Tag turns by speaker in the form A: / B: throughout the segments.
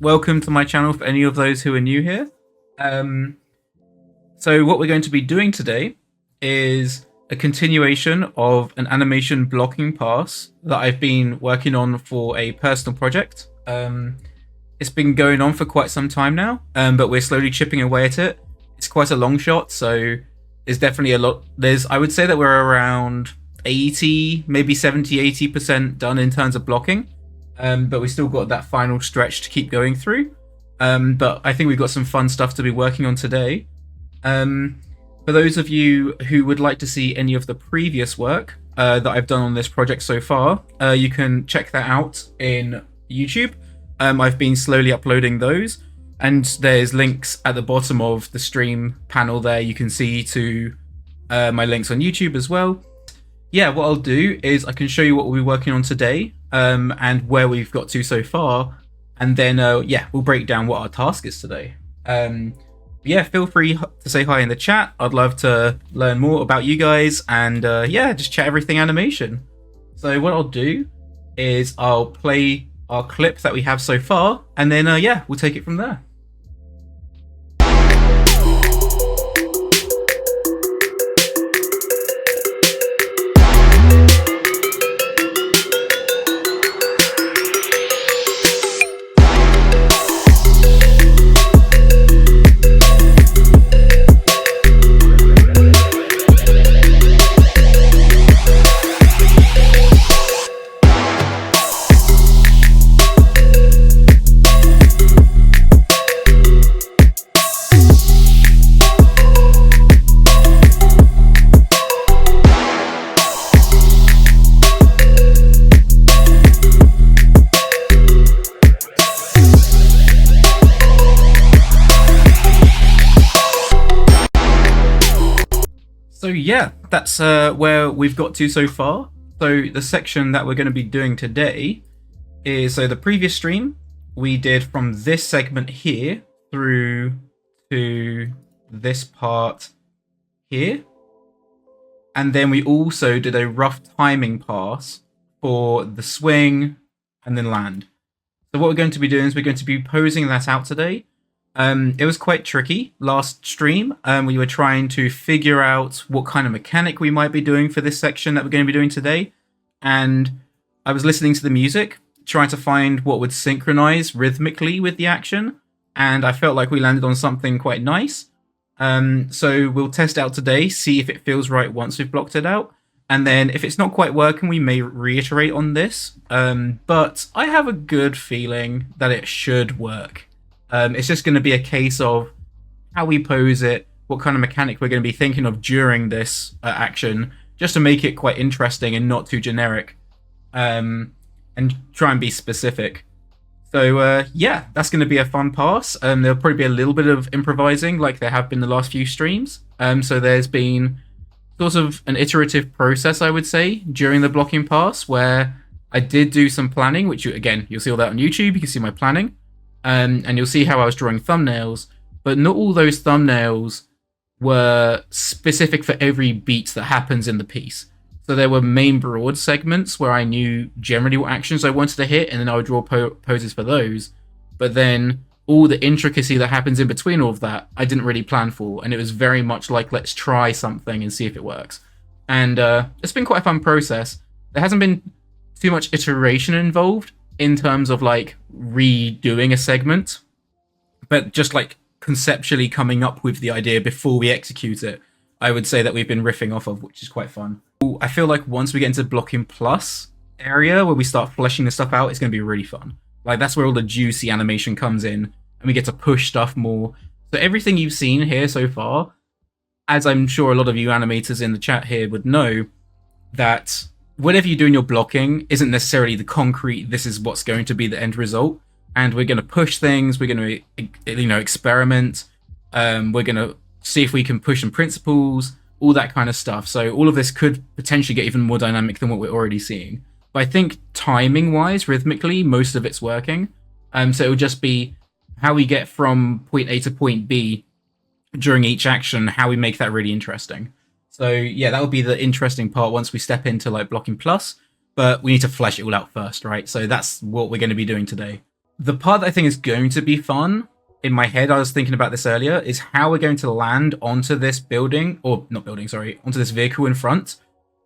A: welcome to my channel for any of those who are new here. So what we're going to be doing today is a continuation of an animation blocking pass that I've been working on for a personal project. It's been going on for quite some time now, but we're slowly chipping away at it. It's quite a long shot, so there's definitely a lot. I would say that we're around 80, maybe 70-80% done in terms of blocking. But we still got that final stretch to keep going through. But I think we've got some fun stuff to be working on today. For those of you who would like to see any of the previous work that I've done on this project so far, you can check that out in YouTube. I've been slowly uploading those, and there's links at the bottom of the stream panel there. You can see to my links on YouTube as well. Yeah, what I'll do is I can show you what we'll be working on today, and where we've got to so far, and then yeah, we'll break down what our task is today. Yeah, feel free to say hi in the chat. I'd love to learn more about you guys, and yeah, just chat everything animation. So what I'll do is I'll play our clip that we have so far, and then yeah, we'll take it from there. So yeah, that's where we've got to so far. So the section that we're going to be doing today is, so the previous stream we did from this segment here through to this part here. And then we also did a rough timing pass for the swing and then land. So what we're going to be doing is we're going to be posing that out today. It was quite tricky last stream. We were trying to figure out what kind of mechanic we might be doing for this section that we're going to be doing today. And I was listening to the music, trying to find what would synchronize rhythmically with the action. And I felt like we landed on something quite nice. So we'll test out today, see if it feels right once we've blocked it out. And then if it's not quite working, we may reiterate on this. But I have a good feeling that it should work. It's just going to be a case of how we pose it, what kind of mechanic we're going to be thinking of during this action, just to make it quite interesting and not too generic, and try and be specific. So yeah, that's going to be a fun pass. There'll probably be a little bit of improvising like there have been the last few streams. So there's been sort of an iterative process, I would say, during the blocking pass, where I did do some planning, which you'll see all that on YouTube. You can see my planning. And you'll see how I was drawing thumbnails, but not all those thumbnails were specific for every beat that happens in the piece. So there were main broad segments where I knew generally what actions I wanted to hit, and then I would draw poses for those. But then all the intricacy that happens in between all of that, I didn't really plan for, and it was very much like, let's try something and see if it works. And it's been quite a fun process. There hasn't been too much iteration involved in terms of like redoing a segment, but just like conceptually coming up with the idea before we execute it, I would say that we've been riffing off of, which is quite fun. I feel like once we get into blocking plus area where we start fleshing this stuff out, it's going to be really fun. Like that's where all the juicy animation comes in, and we get to push stuff more. So everything you've seen here so far, as I'm sure a lot of you animators in the chat here would know, that whatever you do in your blocking isn't necessarily the concrete, this is what's going to be the end result. And we're going to push things, we're going to, experiment, we're going to see if we can push some principles, all that kind of stuff. So all of this could potentially get even more dynamic than what we're already seeing. But I think timing-wise, rhythmically, most of it's working. So it will just be how we get from point A to point B during each action, how we make that really interesting. So yeah, that would be the interesting part once we step into like blocking plus, but we need to flesh it all out first, right? So that's what we're going to be doing today. The part that I think is going to be fun, in my head, I was thinking about this earlier, is how we're going to land onto this building, or not building, sorry, onto this vehicle in front.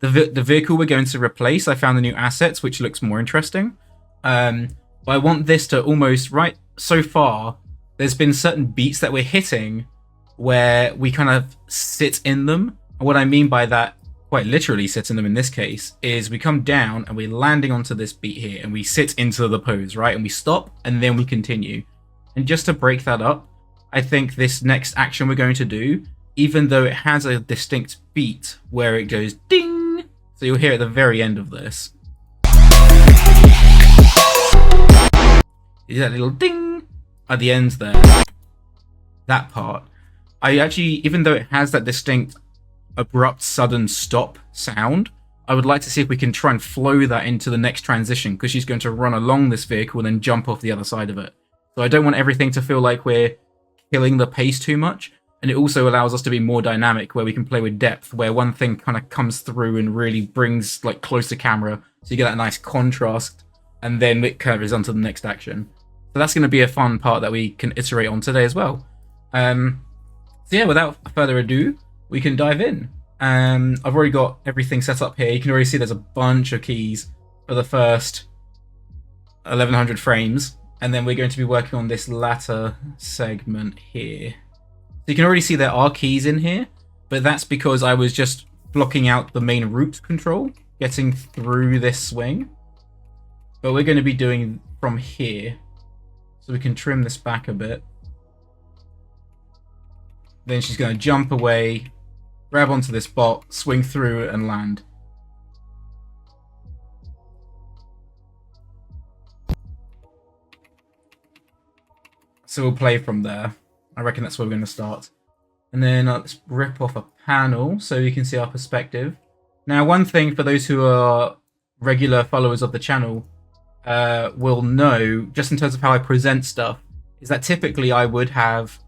A: The vehicle we're going to replace, I found the new assets, which looks more interesting. But I want this to almost, right, so far, there's been certain beats that we're hitting where we kind of sit in them. And what I mean by that, quite literally sit in them in this case, is we come down and we're landing onto this beat here and we sit into the pose, right? And we stop and then we continue. And just to break that up, I think this next action we're going to do, even though it has a distinct beat where it goes ding, so you'll hear at the very end of this. Is that little ding at the end there? That part. I actually, even though it has that distinct abrupt sudden stop sound, I would like to see if we can try and flow that into the next transition, because she's going to run along this vehicle and then jump off the other side of it. So I don't want everything to feel like we're killing the pace too much, and it also allows us to be more dynamic, where we can play with depth, where one thing kind of comes through and really brings like close to camera, so you get that nice contrast, and then it curves onto the next action. So that's going to be a fun part that we can iterate on today as well. So yeah, without further ado, we can dive in. I've already got everything set up here. You can already see there's a bunch of keys for the first 1100 frames, and then we're going to be working on this latter segment here. So you can already see there are keys in here, but that's because I was just blocking out the main root control, getting through this swing. But we're going to be doing from here, so we can trim this back a bit. Then she's going to jump away, grab onto this bot, swing through and land. So we'll play from there. I reckon that's where we're going to start. And then let's rip off a panel so you can see our perspective. Now, one thing for those who are regular followers of the channel will know, just in terms of how I present stuff, is that typically I would have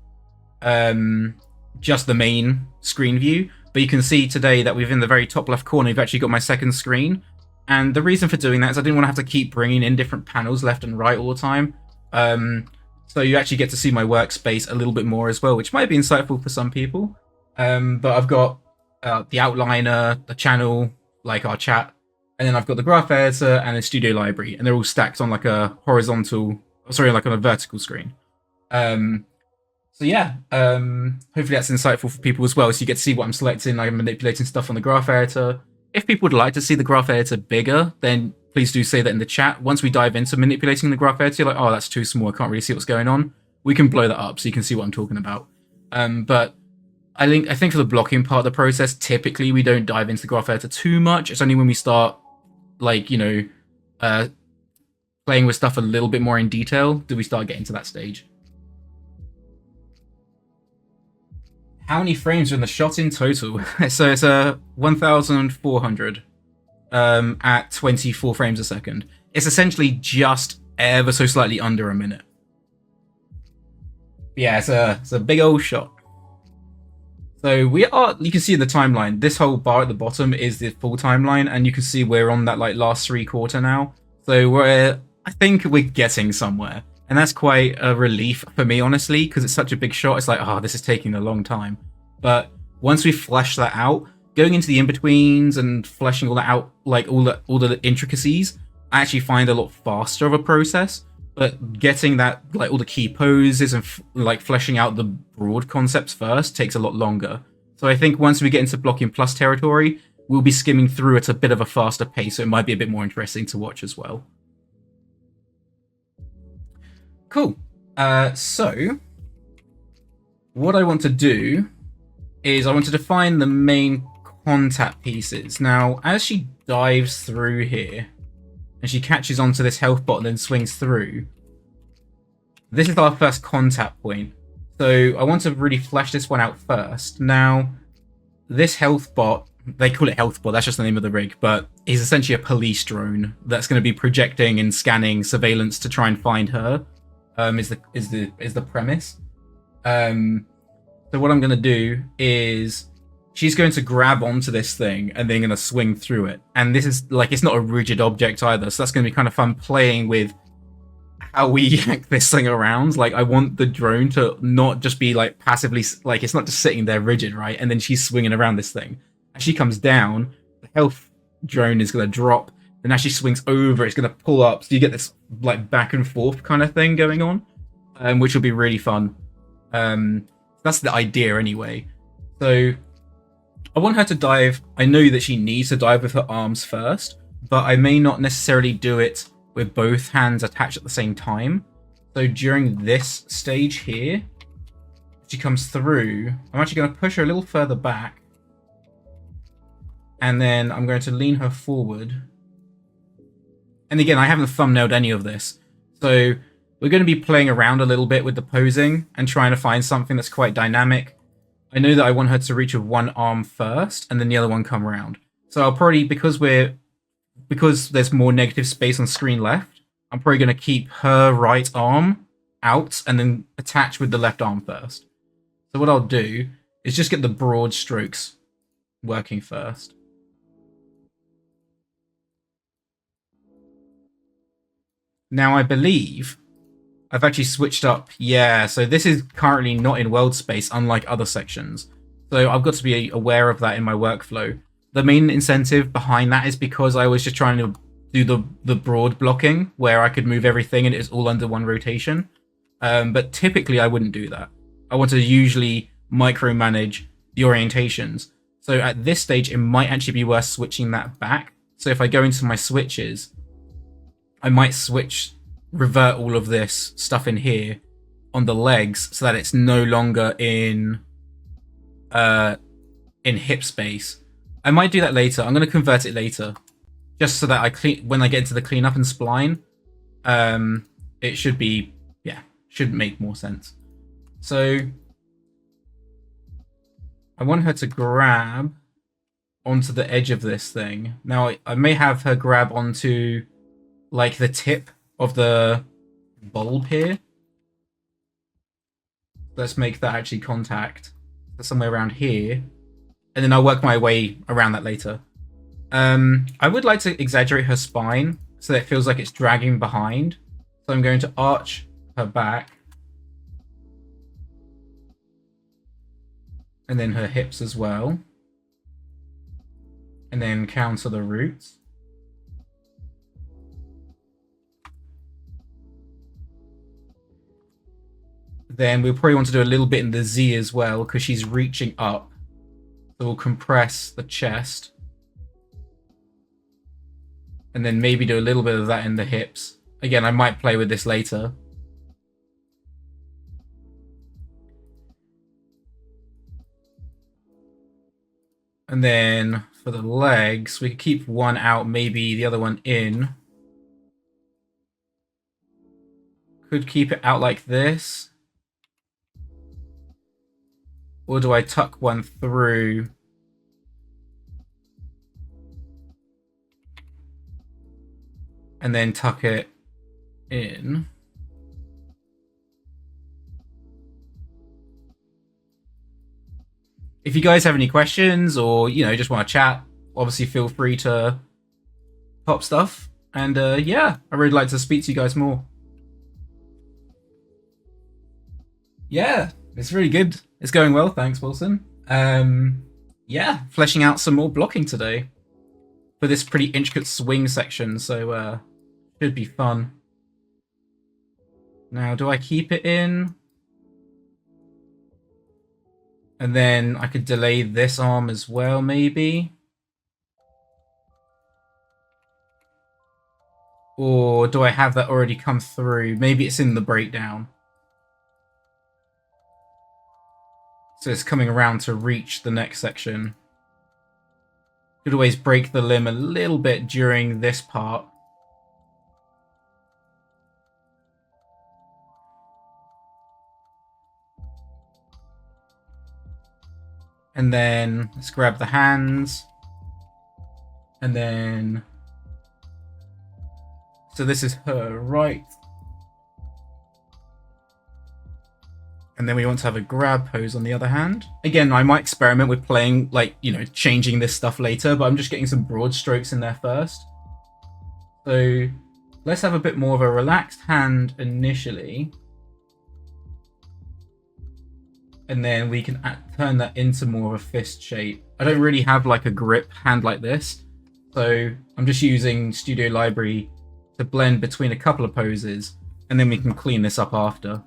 A: just the main screen view. But you can see today that within the very top left corner, you've actually got my second screen. And the reason for doing that is I didn't want to have to keep bringing in different panels left and right all the time. So you actually get to see my workspace a little bit more as well, which might be insightful for some people. But I've got the outliner, the channel, like our chat, and then I've got the graph editor and a studio library, and they're all stacked on like a horizontal, sorry, like on a vertical screen. So yeah, hopefully that's insightful for people as well. So you get to see what I'm selecting. I'm manipulating stuff on the graph editor. If people would like to see the graph editor bigger, then please do say that in the chat. Once we dive into manipulating the graph editor, you're like, oh, that's too small, I can't really see what's going on. We can blow that up so you can see what I'm talking about. But I think for the blocking part of the process, typically we don't dive into the graph editor too much. It's only when we start, like, you know, playing with stuff a little bit more in detail do we start getting to that stage. How many frames are in the shot in total? So it's 1,400 at 24 frames a second. It's essentially just ever so slightly under a minute. Yeah, it's a big old shot. So we are, you can see in the timeline, this whole bar at the bottom is the full timeline, and you can see we're on that like last 3/4 now. So I think we're getting somewhere. And that's quite a relief for me, honestly, because it's such a big shot. It's like, oh, this is taking a long time. But once we flesh that out, going into the in-betweens and fleshing all that out, like all the intricacies, I actually find a lot faster of a process. But getting that, like all the key poses and like fleshing out the broad concepts first takes a lot longer. So I think once we get into blocking plus territory, we'll be skimming through at a bit of a faster pace. So it might be a bit more interesting to watch as well. Cool. So what I want to do is I want to define the main contact pieces. Now, as she dives through here and she catches onto this health bot and then swings through, this is our first contact point. So I want to really flesh this one out first. Now, this health bot, they call it health bot, that's just the name of the rig, but is essentially a police drone that's going to be projecting and scanning surveillance to try and find her. Is the premise. So what I'm going to do is she's going to grab onto this thing and then going to swing through it. And this is like, it's not a rigid object either. So that's going to be kind of fun playing with how we yank this thing around. Like, I want the drone to not just be like passively, like it's not just sitting there rigid, right? And then she's swinging around this thing. As she comes down, the health drone is going to drop. Then as she swings over, it's going to pull up. So you get this like back and forth kind of thing going on, which will be really fun. That's the idea anyway. So I want her to dive. I know that she needs to dive with her arms first, but I may not necessarily do it with both hands attached at the same time. So during this stage here, she comes through, I'm actually going to push her a little further back. And then I'm going to lean her forward. And again, I haven't thumbnailed any of this. So we're going to be playing around a little bit with the posing and trying to find something that's quite dynamic. I know that I want her to reach with one arm first and then the other one come around. So I'll probably, because there's more negative space on screen left, I'm probably going to keep her right arm out and then attach with the left arm first. So what I'll do is just get the broad strokes working first. Now I believe I've actually switched up. Yeah, so this is currently not in world space, unlike other sections. So I've got to be aware of that in my workflow. The main incentive behind that is because I was just trying to do the broad blocking where I could move everything and it's all under one rotation. But typically I wouldn't do that. I want to usually micromanage the orientations. So at this stage, it might actually be worth switching that back. So if I go into my switches, I might revert all of this stuff in here on the legs so that it's no longer in hip space. I might do that later. I'm going to convert it later, just so that when I get into the cleanup and spline, it should make more sense. So I want her to grab onto the edge of this thing. Now I may have her grab onto like the tip of the bulb here. Let's make that actually contact somewhere around here. And then I'll work my way around that later. I would like to exaggerate her spine so that it feels like it's dragging behind. So I'm going to arch her back. And then her hips as well. And then counter the roots. Then we'll probably want to do a little bit in the Z as well, because she's reaching up. So we'll compress the chest. And then maybe do a little bit of that in the hips. Again, I might play with this later. And then for the legs, we could keep one out, maybe the other one in. Could keep it out like this. Or do I tuck one through? And then tuck it in. If you guys have any questions or, just want to chat, obviously feel free to pop stuff. And yeah, I'd really like to speak to you guys more. Yeah, it's really good. It's going well, thanks, Wilson. Yeah, fleshing out some more blocking today for this pretty intricate swing section, so should be fun. Now, do I keep it in? And then I could delay this arm as well, maybe. Or do I have that already come through? Maybe it's in the breakdown. So it's coming around to reach the next section. Could always break the limb a little bit during this part. And then let's grab the hands. And then... So this is her right. And then we want to have a grab pose on the other hand. Again, I might experiment with playing, changing this stuff later, but I'm just getting some broad strokes in there first. So let's have a bit more of a relaxed hand initially. And then we can turn that into more of a fist shape. I don't really have like a grip hand like this, so I'm just using Studio Library to blend between a couple of poses, and then we can clean this up after.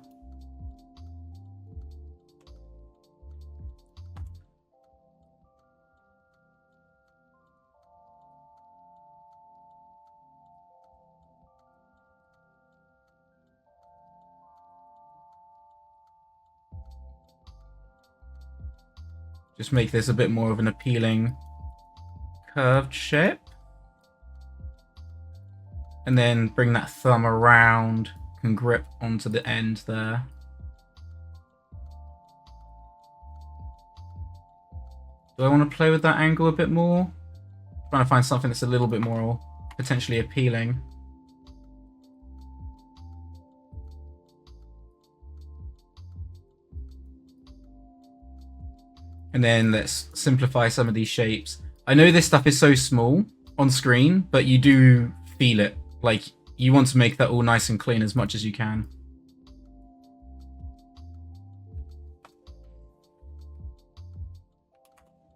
A: Just make this a bit more of an appealing curved shape. And then bring that thumb around and grip onto the end there. Do I want to play with that angle a bit more? Trying to find something that's a little bit more potentially appealing. And then let's simplify some of these shapes. I know this stuff is so small on screen, but you do feel it. Like, you want to make that all nice and clean as much as you can.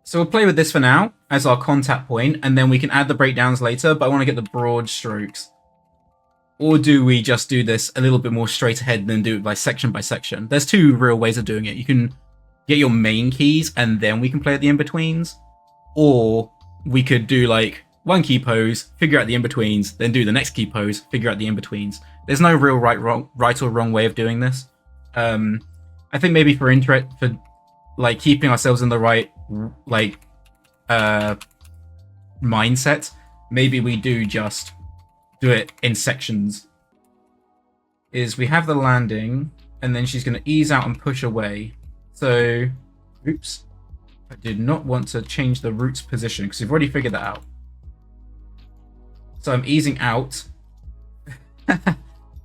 A: So we'll play with this for now as our contact point, and then we can add the breakdowns later, but I want to get the broad strokes. Or do we just do this a little bit more straight ahead and then do it by section by section? There's two real ways of doing it. You can get your main keys and then we can play at the in-betweens. Or we could do like one key pose, figure out the in-betweens, then do the next key pose, figure out the in-betweens. There's no real right or wrong way of doing this. I think maybe for like keeping ourselves in the right mindset, maybe we do just do it in sections. Is we have the landing and then she's going to ease out and push away. So, oops, I did not want to change the root's position because we've already figured that out. So I'm easing out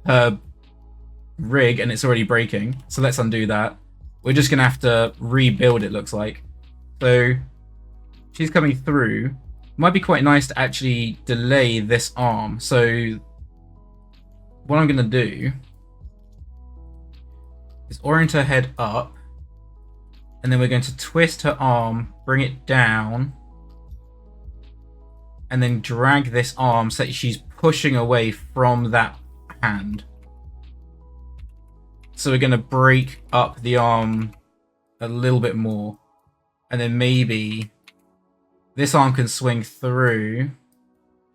A: her rig and it's already breaking. So let's undo that. We're just going to have to rebuild, it looks like. So she's coming through. Might be quite nice to actually delay this arm. So what I'm going to do is orient her head up. And then we're going to twist her arm, bring it down, and then drag this arm so that she's pushing away from that hand. So we're going to break up the arm a little bit more. And then maybe this arm can swing through.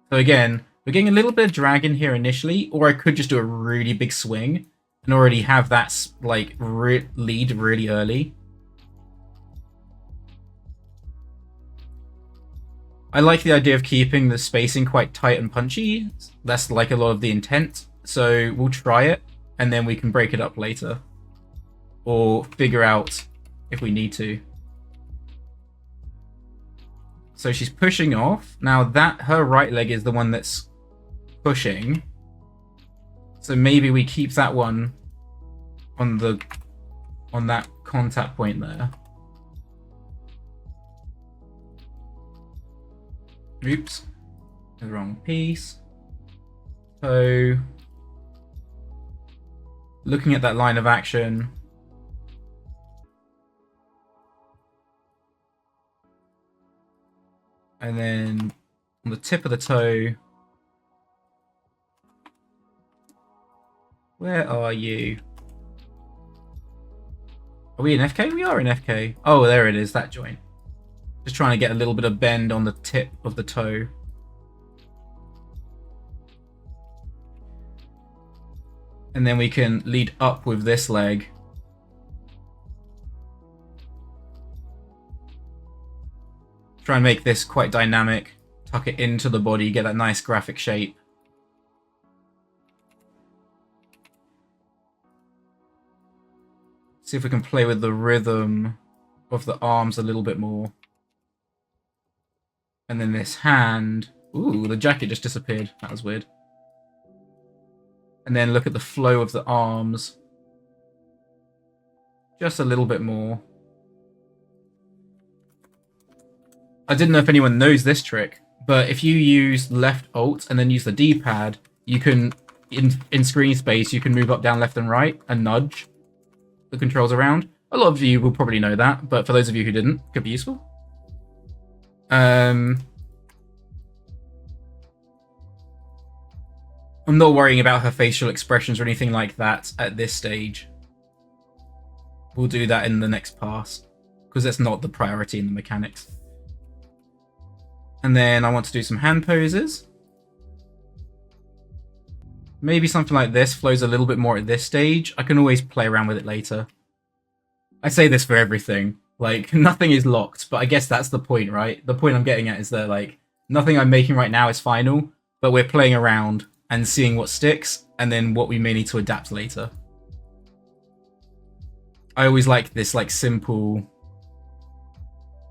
A: So again, we're getting a little bit of drag in here initially, or I could just do a really big swing and already have that like lead really early. I like the idea of keeping the spacing quite tight and punchy. That's like a lot of the intent. So we'll try it and then we can break it up later. Or figure out if we need to. So she's pushing off. Now that her right leg is the one that's pushing. So maybe we keep that one on that contact point there. Oops, the wrong piece. So, looking at that line of action, and then on the tip of the toe, where are you? Are we in FK? We are in FK. Oh, there it is, that joint. Just trying to get a little bit of bend on the tip of the toe. And then we can lead up with this leg. Try and make this quite dynamic. Tuck it into the body, get that nice graphic shape. See if we can play with the rhythm of the arms a little bit more. And then this hand. Ooh, the jacket just disappeared. That was weird. And then look at the flow of the arms. Just a little bit more. I didn't know if anyone knows this trick, but if you use left alt and then use the D-pad, you can, in screen space, you can move up, down, left, and right, and nudge the controls around. A lot of you will probably know that, but for those of you who didn't, it could be useful. I'm not worrying about her facial expressions or anything like that at this stage. We'll do that in the next pass, because that's not the priority in the mechanics. And then I want to do some hand poses. Maybe something like this flows a little bit more at this stage. I can always play around with it later. I say this for everything. Like, nothing is locked, but I guess that's the point, right? The point I'm getting at is that, like, nothing I'm making right now is final, but we're playing around and seeing what sticks, and then what we may need to adapt later. I always like this, like, simple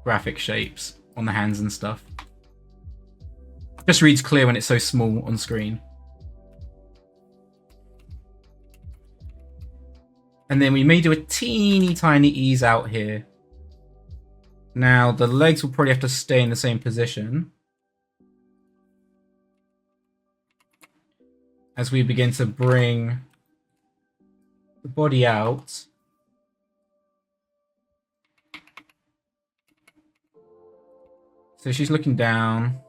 A: graphic shapes on the hands and stuff. Just reads clear when it's so small on screen. And then we may do a teeny tiny ease out here. Now, the legs will probably have to stay in the same position as we begin to bring the body out. So she's looking down.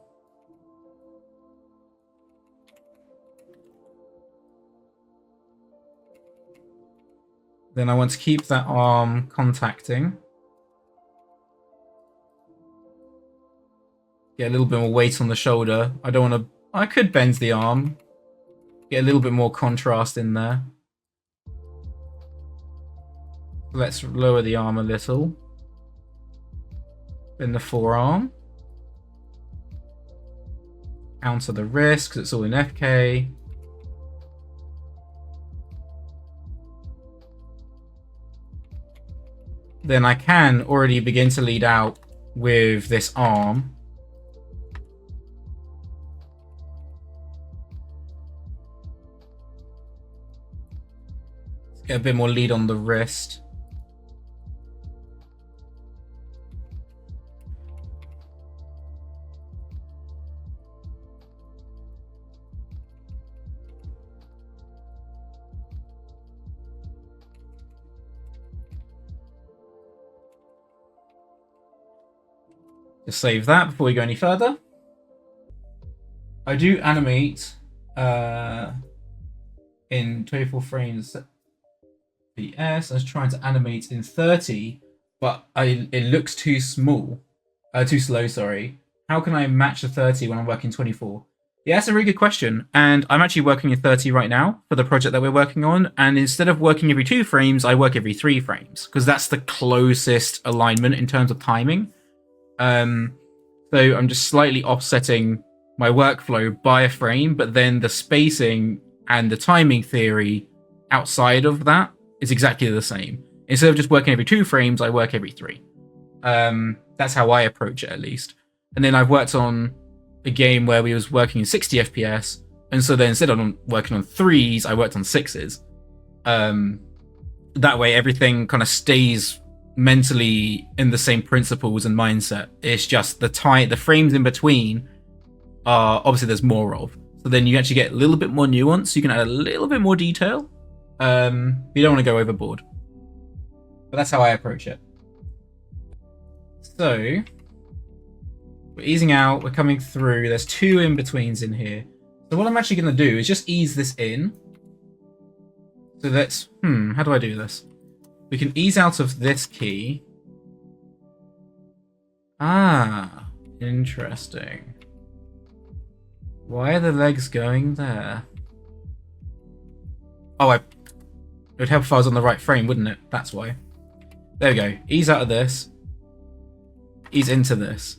A: Then I want to keep that arm contacting. Get a little bit more weight on the shoulder. I don't want to... I could bend the arm. Get a little bit more contrast in there. Let's lower the arm a little. Then the forearm. Onto the wrist, because it's all in FK. Then I can already begin to lead out with this arm. Let's get a bit more lead on the wrist. Just save that before we go any further. I do animate in 24 frames PS. I was trying to animate in 30, but it looks too small. Too slow, sorry. How can I match the 30 when I'm working 24? Yeah, that's a really good question. And I'm actually working in 30 right now for the project that we're working on. And instead of working every 2 frames, I work every 3 frames, because that's the closest alignment in terms of timing. So I'm just slightly offsetting my workflow by a frame, but then the spacing and the timing theory outside of that is exactly the same. Instead of just working every 2 frames, I work every 3. That's how I approach it, at least. And then I've worked on a game where we was working in 60 FPS, and so then instead of working on 3s, I worked on 6s. That way everything kind of stays mentally in the same principles and mindset. It's just the frames in between are obviously there's more of. So then you actually get a little bit more nuance. You can add a little bit more detail. You don't want to go overboard. But that's how I approach it. So we're easing out, we're coming through. There's 2 in-betweens in here. So what I'm actually going to do is just ease this in. So let's, how do I do this? We can ease out of this key. Ah, interesting. Why are the legs going there? Oh, it would help if I was on the right frame, wouldn't it? That's why. There we go. Ease out of this. Ease into this.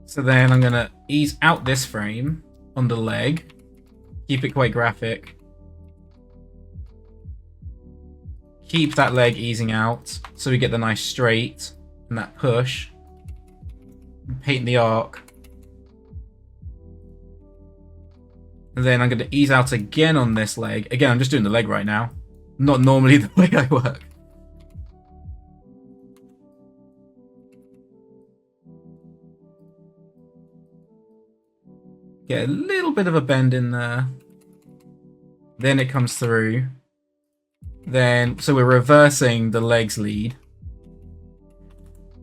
A: So then I'm going to ease out this frame on the leg. Keep it quite graphic. Keep that leg easing out so we get the nice straight and that push. Paint the arc. And then I'm going to ease out again on this leg. Again, I'm just doing the leg right now. Not normally the way I work. Get a little bit of a bend in there. Then it comes through. Then, so we're reversing the legs lead.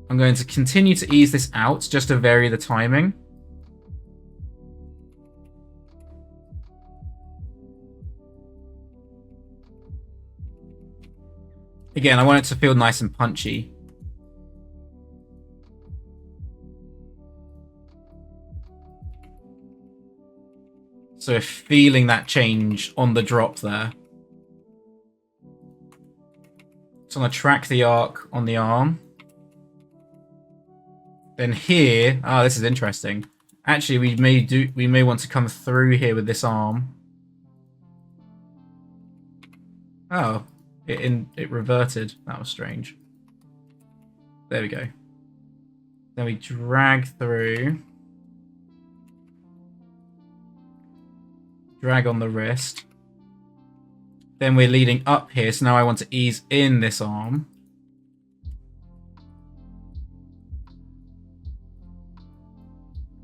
A: I'm going to continue to ease this out just to vary the timing. Again, I want it to feel nice and punchy. So we're feeling that change on the drop there. So I'm going to track the arc on the arm. Then here, this is interesting. Actually, we may want to come through here with this arm. Oh, it reverted. That was strange. There we go. Then we drag through. Drag on the wrist. Then we're leading up here, so now I want to ease in this arm.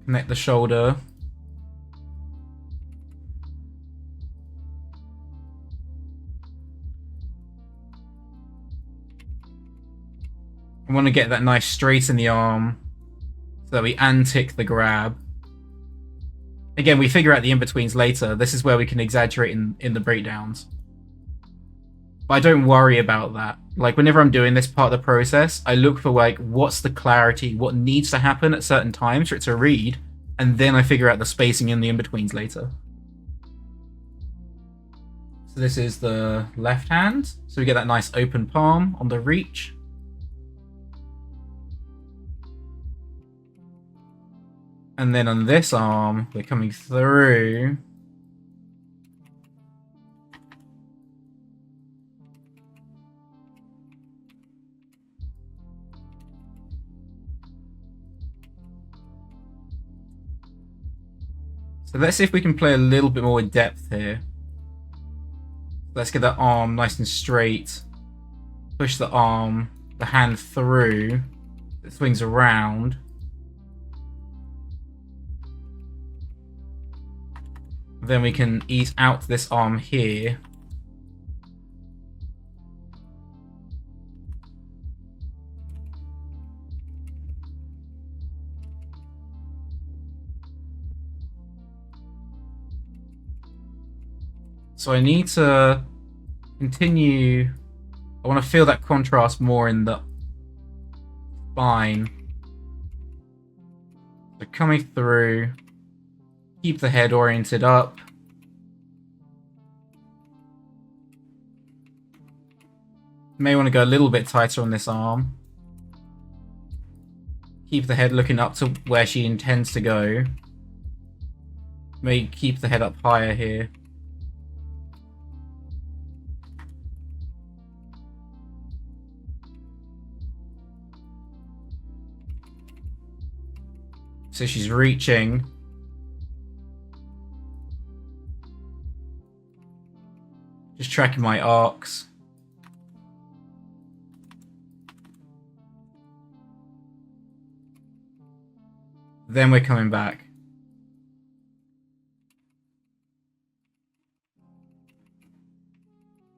A: Connect the shoulder. I want to get that nice straight in the arm so that we antic the grab. Again, we figure out the in-betweens later. This is where we can exaggerate in the breakdowns. But I don't worry about that. Like, whenever I'm doing this part of the process, I look for, like, what's the clarity, what needs to happen at certain times for it to read, and then I figure out the spacing in the in-betweens later. So this is the left hand. So we get that nice open palm on the reach. And then on this arm, we're coming through. So let's see if we can play a little bit more with depth here. Let's get that arm nice and straight. Push the arm, the hand through. It swings around. Then we can ease out this arm here. So I need to continue. I want to feel that contrast more in the spine. So coming through. Keep the head oriented up. May want to go a little bit tighter on this arm. Keep the head looking up to where she intends to go. May keep the head up higher here. So she's reaching. Just tracking my arcs. Then we're coming back.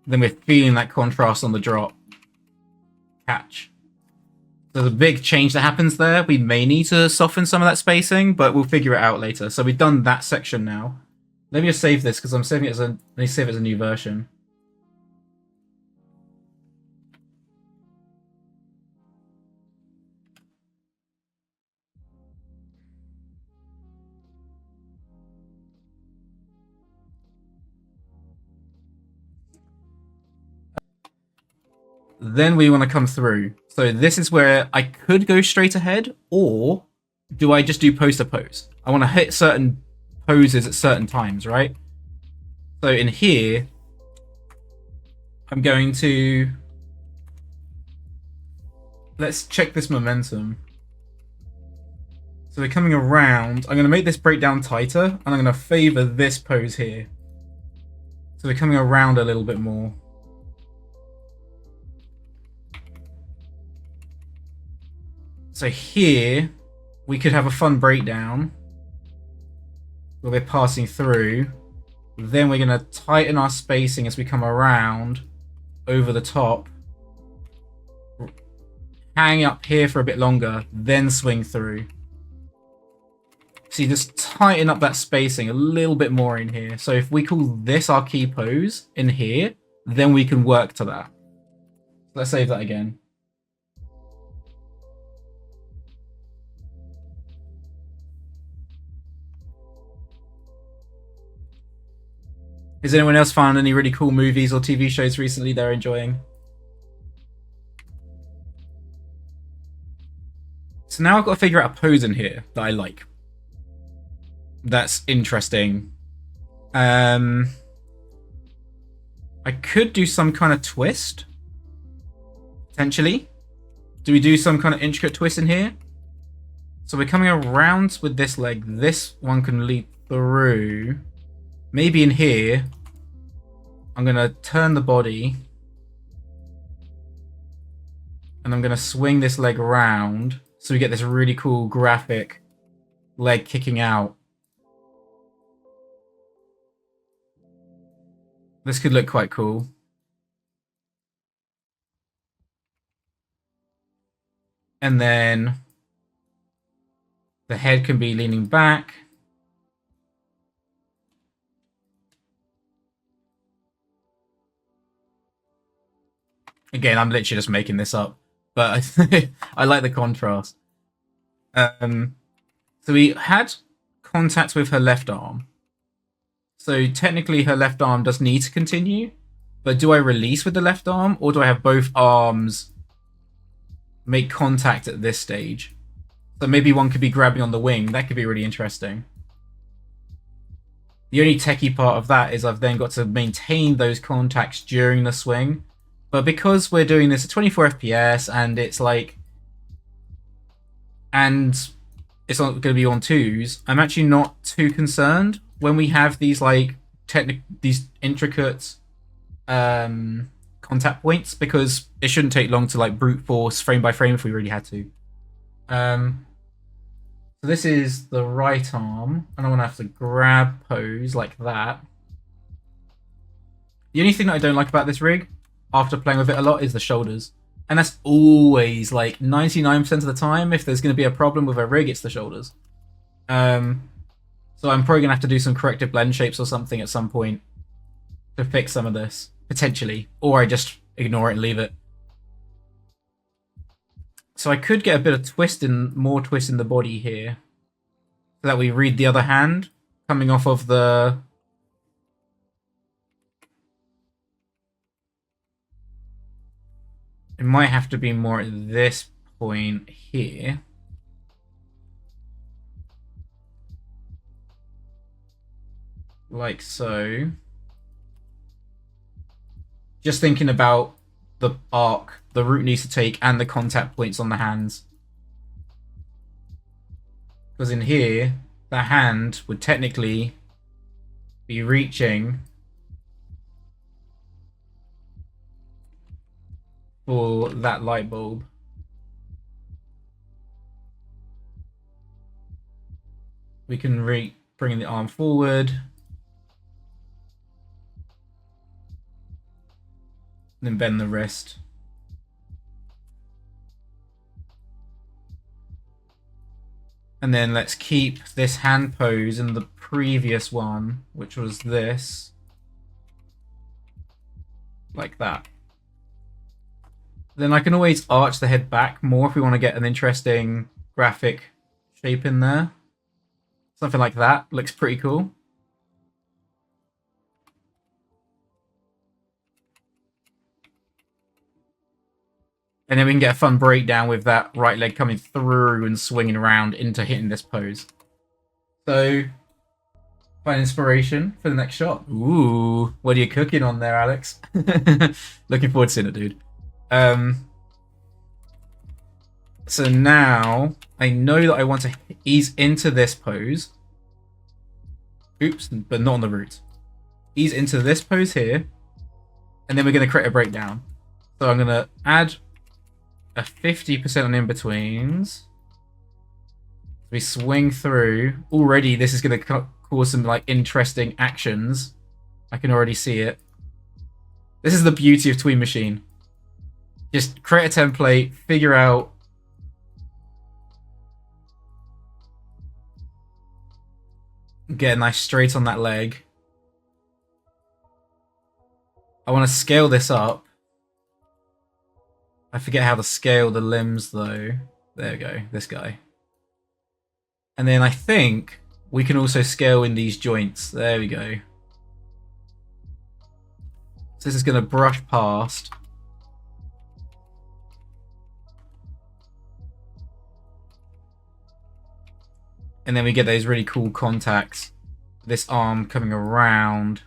A: Then we're feeling that contrast on the drop. Catch. There's a big change that happens there. We may need to soften some of that spacing, but we'll figure it out later. So we've done that section now. Let me just save this because I'm saving it as a. Let me save it as a new version. Then we want to come through. So this is where I could go straight ahead, or do I just do pose to pose? I want to hit certain poses at certain times, right? So in here, I'm going to... Let's check this momentum. So we're coming around. I'm going to make this breakdown tighter, and I'm going to favor this pose here. So we're coming around a little bit more. So here, we could have a fun breakdown. where we're passing through. Then we're going to tighten our spacing as we come around over the top. Hang up here for a bit longer, then swing through. So you just tighten up that spacing a little bit more in here. So if we call this our key pose in here, then we can work to that. Let's save that again. Has anyone else found any really cool movies or TV shows recently they're enjoying? So now I've got to figure out a pose in here that I like. That's interesting. I could do some kind of twist. Potentially. Do we do some kind of intricate twist in here? So we're coming around with this leg. This one can lead through. Maybe in here, I'm going to turn the body. And I'm going to swing this leg around. So we get this really cool graphic leg kicking out. This could look quite cool. And then the head can be leaning back. Again, I'm literally just making this up, but I like the contrast. So we had contact with her left arm. So technically her left arm does need to continue, but do I release with the left arm, or do I have both arms make contact at this stage? So maybe one could be grabbing on the wing. That could be really interesting. The only techie part of that is I've then got to maintain those contacts during the swing. But because we're doing this at 24 FPS and it's like... and it's not going to be on twos, I'm actually not too concerned when we have these like these intricate contact points, because it shouldn't take long to like brute force frame by frame if we really had to. So this is the right arm, and I'm going to have to grab pose like that. The only thing that I don't like about this rig, after playing with it a lot, is the shoulders. And that's always, like, 99% of the time, if there's going to be a problem with a rig, it's the shoulders. So I'm probably going to have to do some corrective blend shapes or something at some point to fix some of this, potentially. Or I just ignore it and leave it. So I could get a bit of twist more twist in the body here, so that we read the other hand coming off of the... It might have to be more at this point here. Like so. Just thinking about the arc the root needs to take and the contact points on the hands. Because in here, the hand would technically be reaching for that light bulb. We can bring the arm forward. And then bend the wrist. And then let's keep this hand pose in the previous one, which was this. Like that. Then I can always arch the head back more if we want to get an interesting graphic shape in there. Something like that looks pretty cool. And then we can get a fun breakdown with that right leg coming through and swinging around into hitting this pose. So, find inspiration for the next shot. Ooh, what are you cooking on there, Alex? Looking forward to seeing it, dude. So now, I know that I want to ease into this pose. Oops, but not on the root. Ease into this pose here. And then we're going to create a breakdown. So I'm going to add a 50% on in-betweens. We swing through. Already, this is going to cause some like interesting actions. I can already see it. This is the beauty of Tween Machine. Just create a template, figure out get a nice straight on that leg. I want to scale this up. I forget how to scale the limbs though. There we go, this guy. And then I think we can also scale in these joints. There we go. So this is going to brush past. And then we get those really cool contacts. This arm coming around.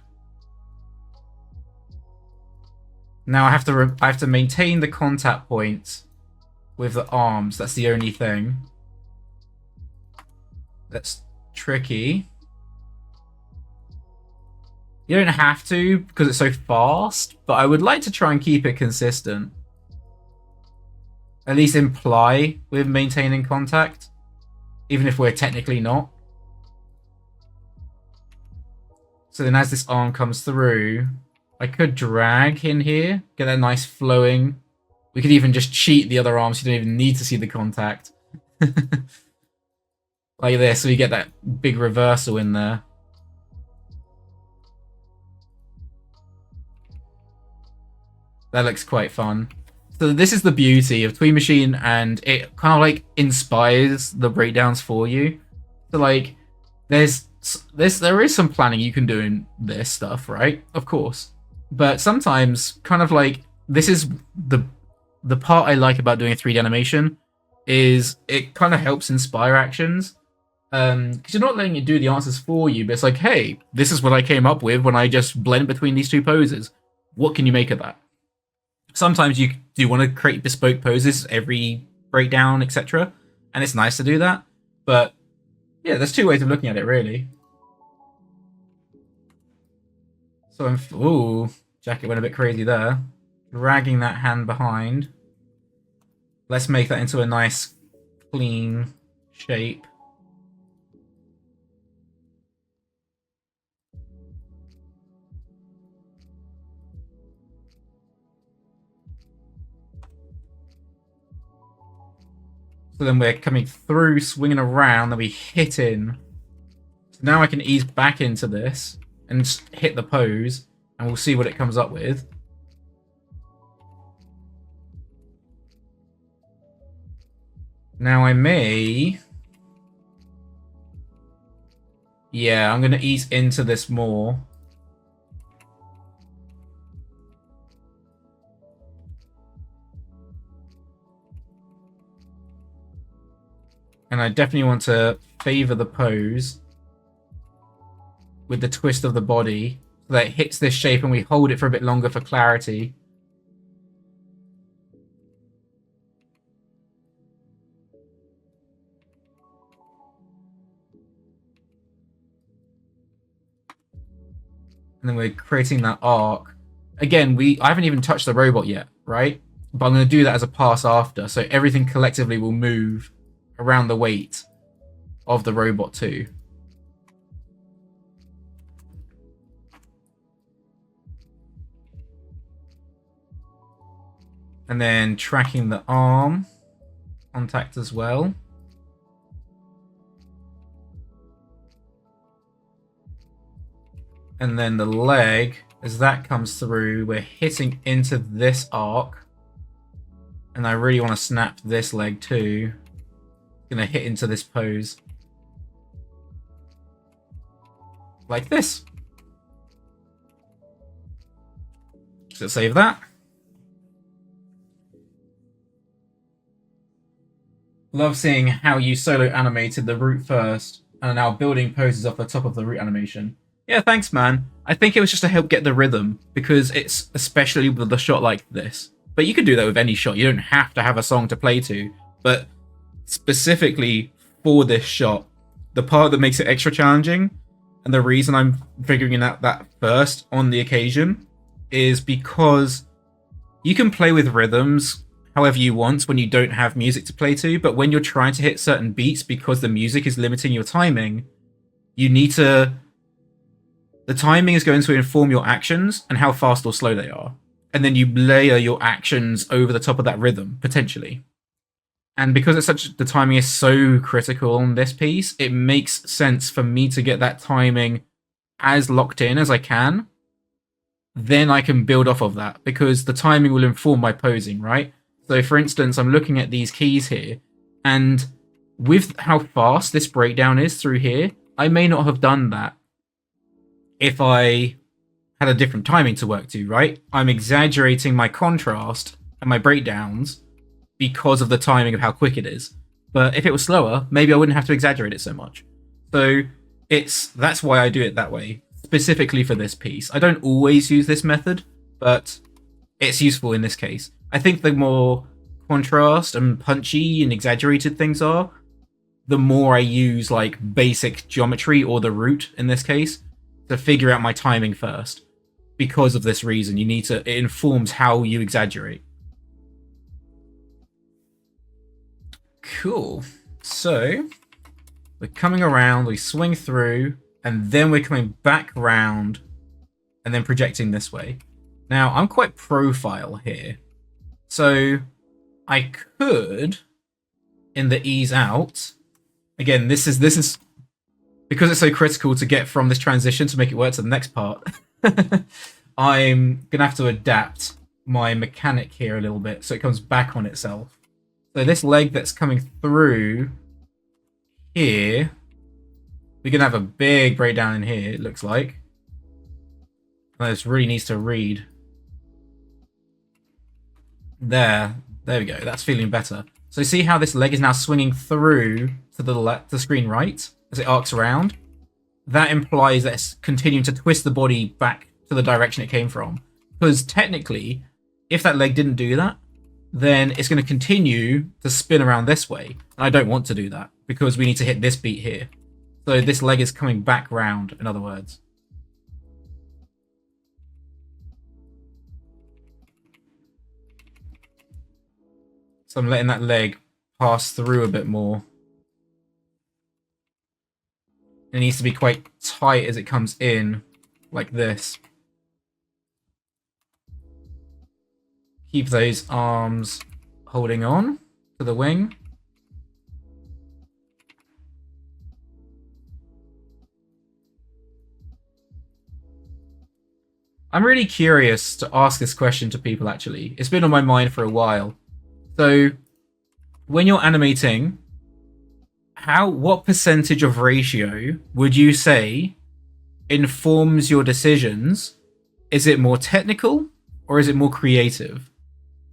A: Now I have to maintain the contact points with the arms. That's the only thing. That's tricky. You don't have to because it's so fast, but I would like to try and keep it consistent. At least imply we're maintaining contact, even if we're technically not. So then as this arm comes through, I could drag in here, get that nice flowing. We could even just cheat the other arms, so you don't even need to see the contact. Like this, so you get that big reversal in there. That looks quite fun. So this is the beauty of Tween Machine, and it kind of like inspires the breakdowns for you. So like, there is some planning you can do in this stuff, right? Of course. But sometimes, kind of like, this is the part I like about doing a 3D animation, is it kind of helps inspire actions. Because you're not letting it do the answers for you, but it's like, hey, this is what I came up with when I just blend between these two poses. What can you make of that? Sometimes you do want to create bespoke poses every breakdown, etc. And it's nice to do that. But yeah, there's two ways of looking at it, really. So ooh, Jacket went a bit crazy there. Dragging that hand behind. Let's make that into a nice, clean shape. So then we're coming through, swinging around, then we hit in. So now I can ease back into this and just hit the pose, and we'll see what it comes up with. Now I may... Yeah, I'm going to ease into this more. And I definitely want to favor the pose with the twist of the body so that it hits this shape and we hold it for a bit longer for clarity. And then we're creating that arc. Again, I haven't even touched the robot yet, right? But I'm going to do that as a pass after, so everything collectively will move around the weight of the robot too. And then tracking the arm contact as well. And then the leg, as that comes through, we're hitting into this arc. And I really want to snap this leg too. Gonna hit into this pose. Like this. So save that. Love seeing how you solo animated the root first and are now building poses off the top of the root animation. Yeah, thanks, man. I think it was just to help get the rhythm, because it's especially with a shot like this. But you can do that with any shot. You don't have to have a song to play to. But specifically for this shot, the part that makes it extra challenging, and the reason I'm figuring out that first on the occasion, is because you can play with rhythms however you want when you don't have music to play to, but when you're trying to hit certain beats because the music is limiting your timing, you need to... The timing is going to inform your actions and how fast or slow they are. And then you layer your actions over the top of that rhythm, potentially. And because the timing is so critical on this piece, it makes sense for me to get that timing as locked in as I can. Then I can build off of that, because the timing will inform my posing, right? So for instance, I'm looking at these keys here, and with how fast this breakdown is through here, I may not have done that if I had a different timing to work to, right? I'm exaggerating my contrast and my breakdowns because of the timing of how quick it is. But if it was slower, maybe I wouldn't have to exaggerate it so much. So that's why I do it that way, specifically for this piece. I don't always use this method, but it's useful in this case. I think the more contrast and punchy and exaggerated things are, the more I use like basic geometry, or the root in this case, to figure out my timing first. Because of this reason, it informs how you exaggerate. Cool. So we're coming around, we swing through, and then we're coming back round and then projecting this way. Now, I'm quite profile here. So I could, in the ease out, again, this is because it's so critical to get from this transition to make it work to the next part. I'm gonna have to adapt my mechanic here a little bit so it comes back on itself. So this leg that's coming through here, we're gonna have a big breakdown in here, it looks like. And this really needs to read. There we go, that's feeling better. So see how this leg is now swinging through to the left, the screen right, as it arcs around? That implies that it's continuing to twist the body back to the direction it came from. Because technically, if that leg didn't do that, then it's going to continue to spin around this way. And I don't want to do that, because we need to hit this beat here. So this leg is coming back round, in other words. So I'm letting that leg pass through a bit more. It needs to be quite tight as it comes in, like this. Keep those arms holding on to the wing. I'm really curious to ask this question to people, actually. It's been on my mind for a while. So, when you're animating, what percentage of ratio would you say informs your decisions? Is it more technical or is it more creative?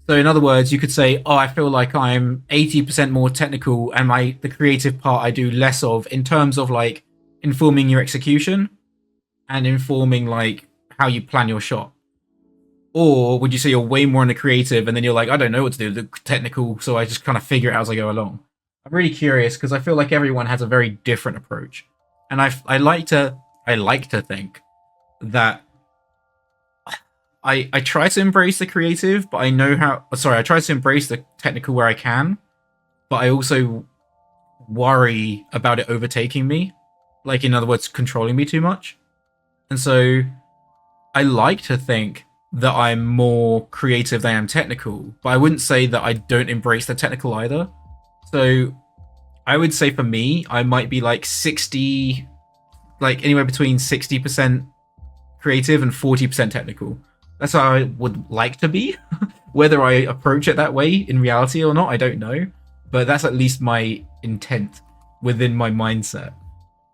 A: So in other words, you could say, oh, I feel like I'm 80% more technical and the creative part I do less of, in terms of like informing your execution and informing like how you plan your shot. Or would you say you're way more in the creative and then you're like, I don't know what to do, the technical, so I just kind of figure it out as I go along? I'm really curious because I feel like everyone has a very different approach. And I like to think that I try to embrace the creative, but I try to embrace the technical where I can, but I also worry about it overtaking me. Like, in other words, controlling me too much. And so I like to think that I'm more creative than I am technical, but I wouldn't say that I don't embrace the technical either. So I would say for me, I might be like 60, like anywhere between 60% creative and 40% technical. That's how I would like to be. Whether I approach it that way in reality or not, I don't know. But that's at least my intent within my mindset.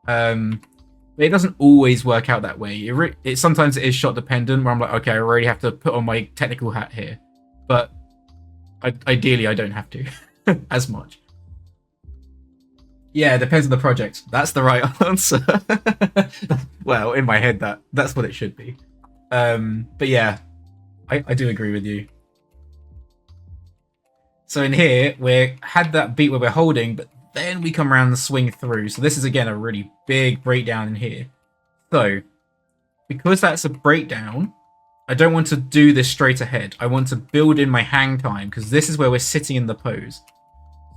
A: But it doesn't always work out that way. Sometimes it is shot dependent, where I'm like, okay, I already have to put on my technical hat here. But ideally, I don't have to as much. Yeah, it depends on the project. That's the right answer. Well, in my head, that's what it should be. But yeah, I do agree with you. So in here, we had that beat where we're holding, but then we come around and swing through. So this is, again, a really big breakdown in here. So, because that's a breakdown, I don't want to do this straight ahead. I want to build in my hang time, because this is where we're sitting in the pose.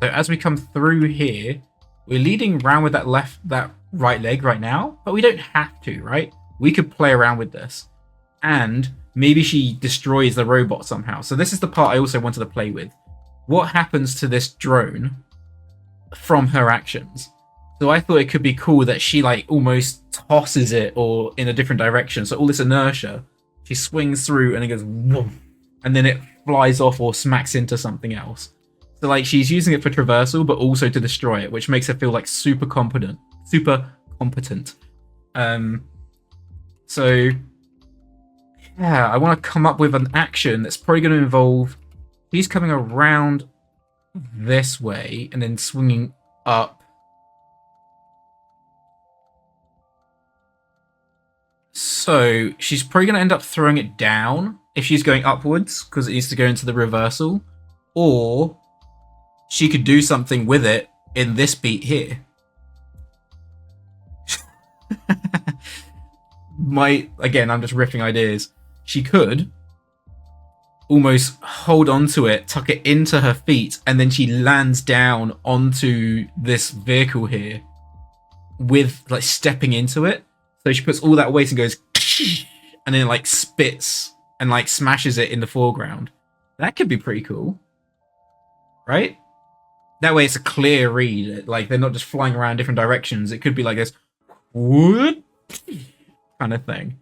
A: So as we come through here, we're leading round with that right leg right now, but we don't have to, right? We could play around with this. And maybe she destroys the robot somehow. So this is the part I also wanted to play with. What happens to this drone from her actions? So I thought it could be cool that she like almost tosses it or in a different direction. So all this inertia, she swings through and it goes whoom, and then it flies off or smacks into something else. So like she's using it for traversal, but also to destroy it, which makes her feel like super competent. So yeah, I want to come up with an action that's probably going to involve she's coming around this way and then swinging up. So she's probably going to end up throwing it down if she's going upwards because it needs to go into the reversal, or she could do something with it in this beat here. Again, I'm just riffing ideas. She could almost hold onto it, tuck it into her feet, and then she lands down onto this vehicle here with like stepping into it. So she puts all that weight and goes, and then like spits and like smashes it in the foreground. That could be pretty cool, right? That way it's a clear read. Like they're not just flying around different directions. It could be like this whoop kind of thing.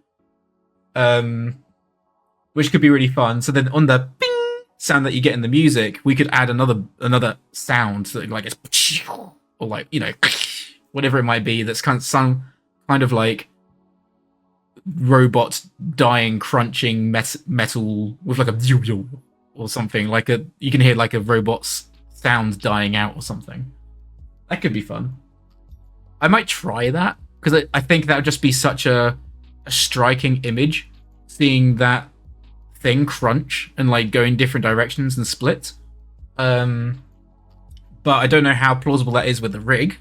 A: Which could be really fun. So then on the bing sound that you get in the music, we could add another sound, so like it's or like, you know, whatever it might be. That's kind of some kind of like robot dying, crunching metal with like a or something. Like you can hear like a robot's sound dying out or something. That could be fun. I might try that because I think that would just be such a striking image, seeing that thing crunch and like go in different directions and split. But I don't know how plausible that is with the rig.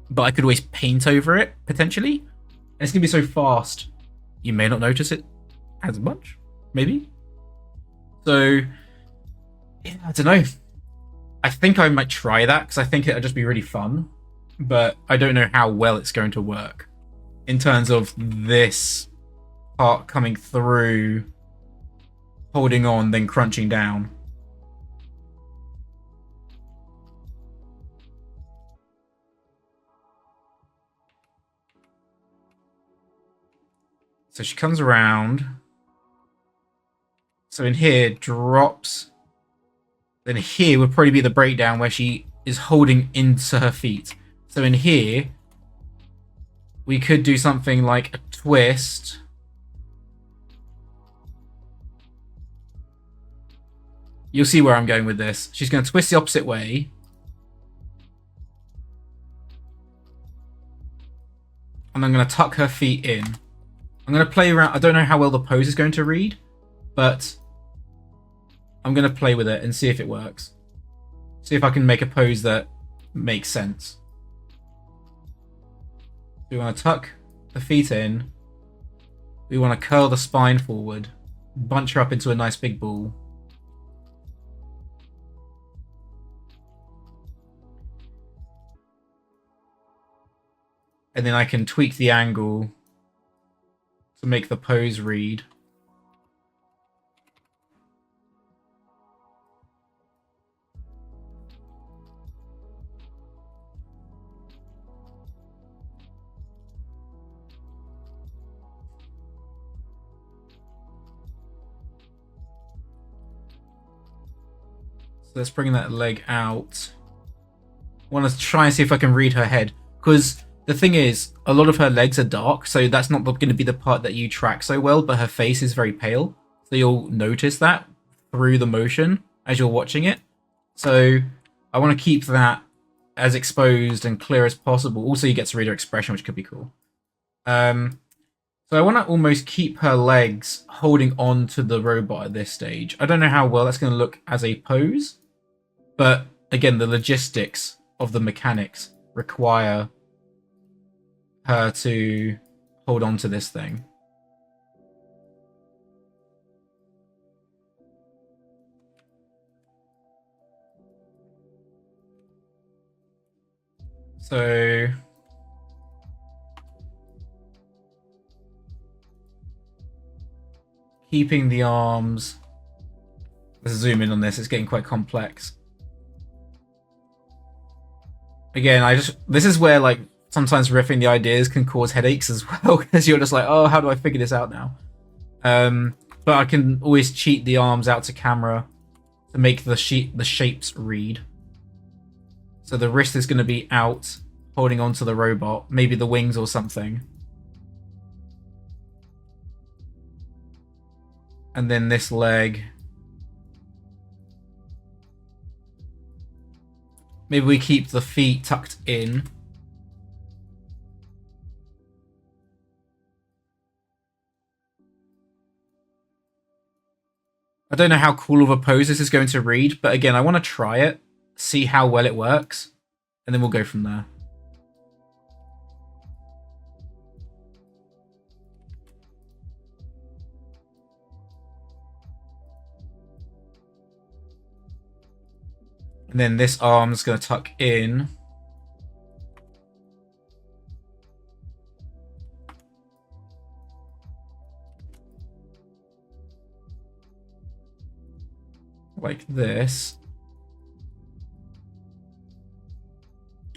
A: But I could always paint over it potentially, and it's gonna be so fast you may not notice it as much, maybe. So yeah, I don't know. I think I might try that because I think it'll just be really fun, but I don't know how well it's going to work in terms of this part coming through, holding on, then crunching down. So she comes around. So in here, drops. Then here would probably be the breakdown where she is holding into her feet. So in here, we could do something like a twist. You'll see where I'm going with this. She's going to twist the opposite way. And I'm going to tuck her feet in. I'm going to play around. I don't know how well the pose is going to read, but I'm going to play with it and see if it works. See if I can make a pose that makes sense. We want to tuck the feet in. We want to curl the spine forward. Bunch her up into a nice big ball. And then I can tweak the angle to make the pose read. So let's bring that leg out. I want to try and see if I can read her head, because the thing is, a lot of her legs are dark, so that's not going to be the part that you track so well, but her face is very pale, so you'll notice that through the motion as you're watching it. So I want to keep that as exposed and clear as possible. Also, you get to read her expression, which could be cool. So I want to almost keep her legs holding on to the robot at this stage. I don't know how well that's going to look as a pose, but again, the logistics of the mechanics require her to hold on to this thing. So keeping the arms. Let's zoom in on this. It's getting quite complex. Again, this is where like sometimes riffing the ideas can cause headaches as well, because you're just like, oh, how do I figure this out now? But I can always cheat the arms out to camera to make the shapes read. So the wrist is going to be out, holding onto the robot, maybe the wings or something. And then this leg. Maybe we keep the feet tucked in. I don't know how cool of a pose this is going to read, but again, I want to try it, see how well it works, and then we'll go from there. And then this arm's going to tuck in. Like this.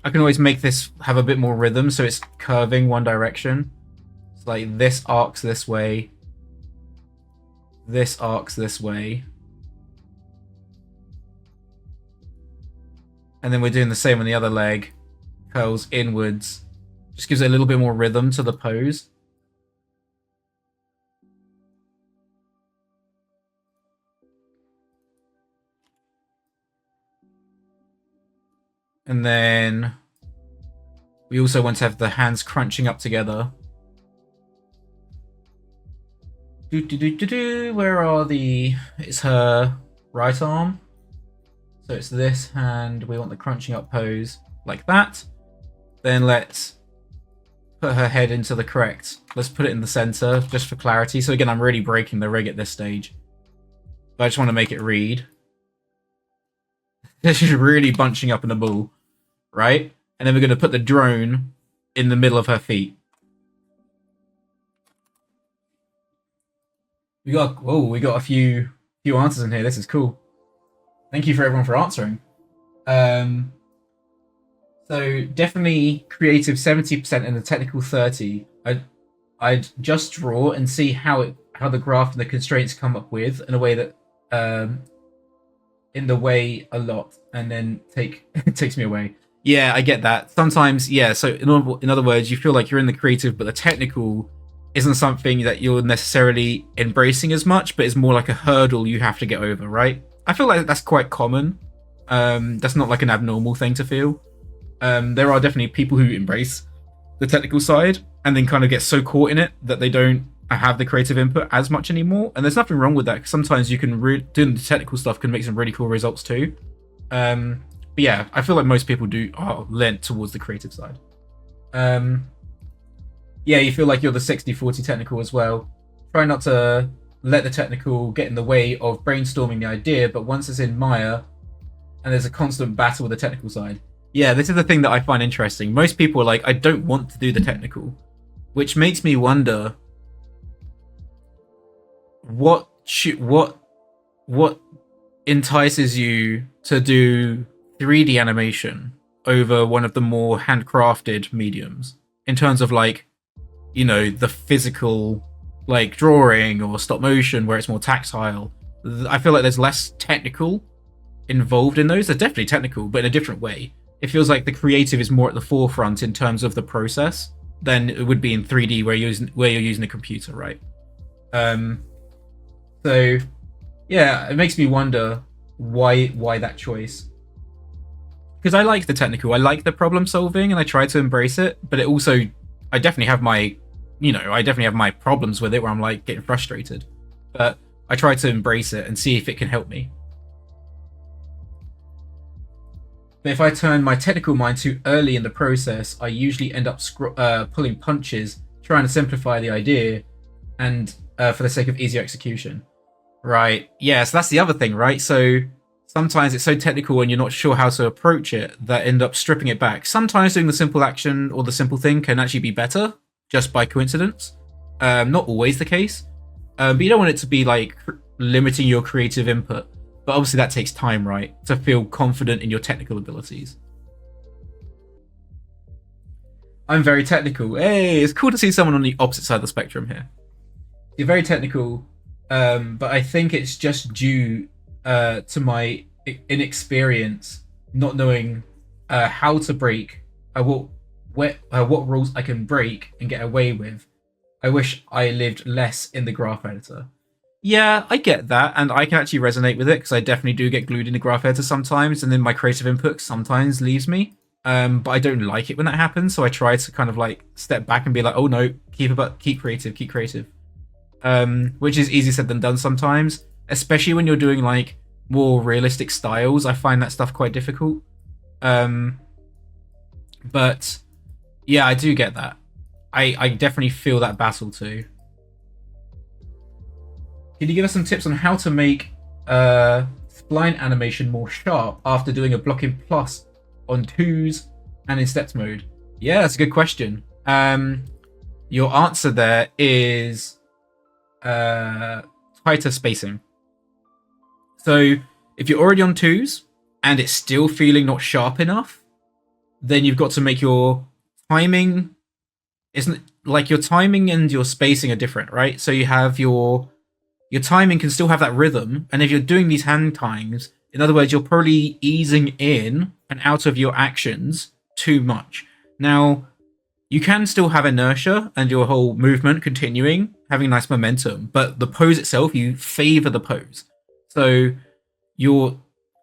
A: I can always make this have a bit more rhythm, so it's curving one direction. It's like this arcs this way. This arcs this way. And then we're doing the same on the other leg. Curls inwards. Just gives it a little bit more rhythm to the pose. And then we also want to have the hands crunching up together. Where are the... It's her right arm. So it's this hand. We want the crunching up pose like that. Then let's put her head into the correct. Let's put it in the center just for clarity. So again, I'm really breaking the rig at this stage. But I just want to make it read. She's really bunching up in a ball, right? And then we're going to put the drone in the middle of her feet. We got a few answers in here. This is cool. Thank you for everyone for answering. So definitely creative 70% and the technical 30. I'd just draw and see how the graph and the constraints come up with in a way that in the way a lot, and then it takes me away. Yeah, I get that. Sometimes, yeah. So in other words, you feel like you're in the creative, but the technical isn't something that you're necessarily embracing as much, but it's more like a hurdle you have to get over, right? I feel like that's quite common. That's not like an abnormal thing to feel. There are definitely people who embrace the technical side and then kind of get so caught in it that they don't have the creative input as much anymore. And there's nothing wrong with that, because sometimes you can doing the technical stuff can make some really cool results too. But yeah, I feel like most people are lent towards the creative side. Yeah, you feel like you're the 60-40 technical as well. Try not to let the technical get in the way of brainstorming the idea, but once it's in Maya, and there's a constant battle with the technical side. Yeah, this is the thing that I find interesting. Most people are like, I don't want to do the technical, which makes me wonder what entices you to do 3D animation over one of the more handcrafted mediums in terms of like, you know, the physical like drawing or stop motion where it's more tactile. I feel like there's less technical involved in those. They're definitely technical, but in a different way. It feels like the creative is more at the forefront in terms of the process than it would be in 3D where you're using a computer, right? So yeah, it makes me wonder why that choice. Because I like the technical, I like the problem solving, and I try to embrace it, but it also, I definitely have my problems with it where I'm like getting frustrated, but I try to embrace it and see if it can help me. But if I turn my technical mind too early in the process, I usually end up pulling punches, trying to simplify the idea, and for the sake of easier execution. Right, yeah, so that's the other thing, right? So sometimes it's so technical and you're not sure how to approach it that end up stripping it back. Sometimes doing the simple action or the simple thing can actually be better, just by coincidence. Not always the case. But you don't want it to be like limiting your creative input. But obviously that takes time, right? To feel confident in your technical abilities. I'm very technical. Hey, it's cool to see someone on the opposite side of the spectrum here. You're very technical, but I think it's just due to my inexperience, not knowing how to break, what rules I can break and get away with. I wish I lived less in the graph editor. Yeah, I get that, and I can actually resonate with it because I definitely do get glued in the graph editor sometimes, and then my creative input sometimes leaves me. But I don't like it when that happens, so I try to kind of like step back and be like, "Oh no, keep creative, keep creative." Which is easier said than done sometimes, especially when you're doing like more realistic styles. I find that stuff quite difficult. But yeah, I do get that. I definitely feel that battle too. Can you give us some tips on how to make spline animation more sharp after doing a blocking plus on twos and in steps mode? Yeah, that's a good question. Your answer there is tighter spacing. So if you're already on twos and it's still feeling not sharp enough, then you've got to make your timing isn't like your timing and your spacing are different, right? So you have your timing can still have that rhythm, and if you're doing these hand times, in other words, you're probably easing in and out of your actions too much. Now, you can still have inertia and your whole movement continuing, having nice momentum, but the pose itself, you favor the pose. So your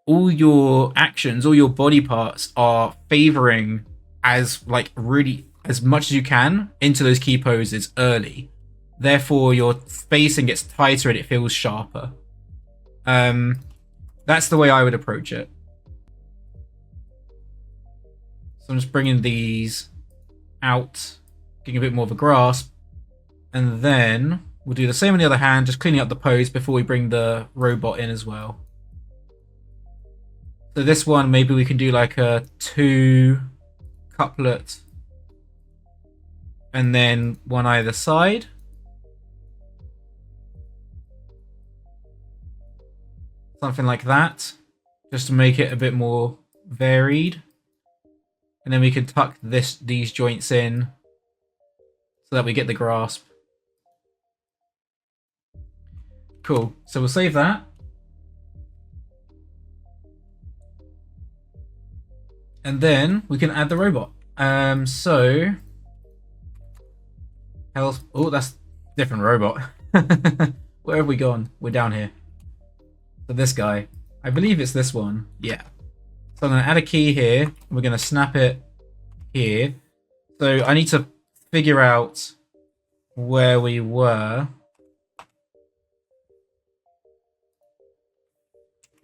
A: all your actions, all your body parts are favoring as like really as much as you can into those key poses early. Therefore, your spacing gets tighter and it feels sharper. That's the way I would approach it. So I'm just bringing these out, getting a bit more of a grasp, and then we'll do the same on the other hand, just cleaning up the pose before we bring the robot in as well. So this one, maybe we can do like a 2 couplet and then one either side. Something like that, just to make it a bit more varied. And then we can tuck these joints in so that we get the grasp. Cool. So we'll save that. And then we can add the robot. So health. Oh, that's different robot. Where have we gone? We're down here. So this guy. I believe it's this one. Yeah. So I'm going to add a key here. We're going to snap it here. So I need to figure out where we were.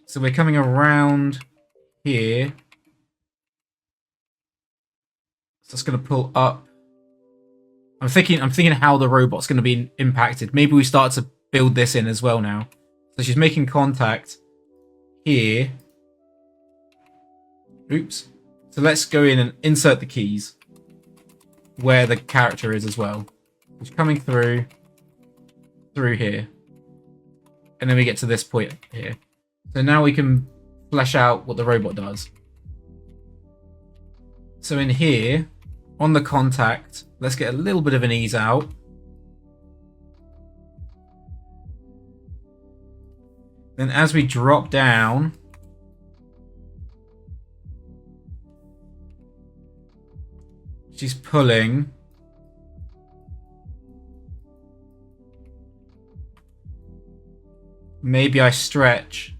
A: So we're coming around here. So it's going to pull up. I'm thinking how the robot's going to be impacted. Maybe we start to build this in as well now. So she's making contact here. Oops. So let's go in and insert the keys where the character is as well. It's coming through here. And then we get to this point here. So now we can flesh out what the robot does. So in here, on the contact, let's get a little bit of an ease out. Then as we drop down, she's pulling. Maybe I stretch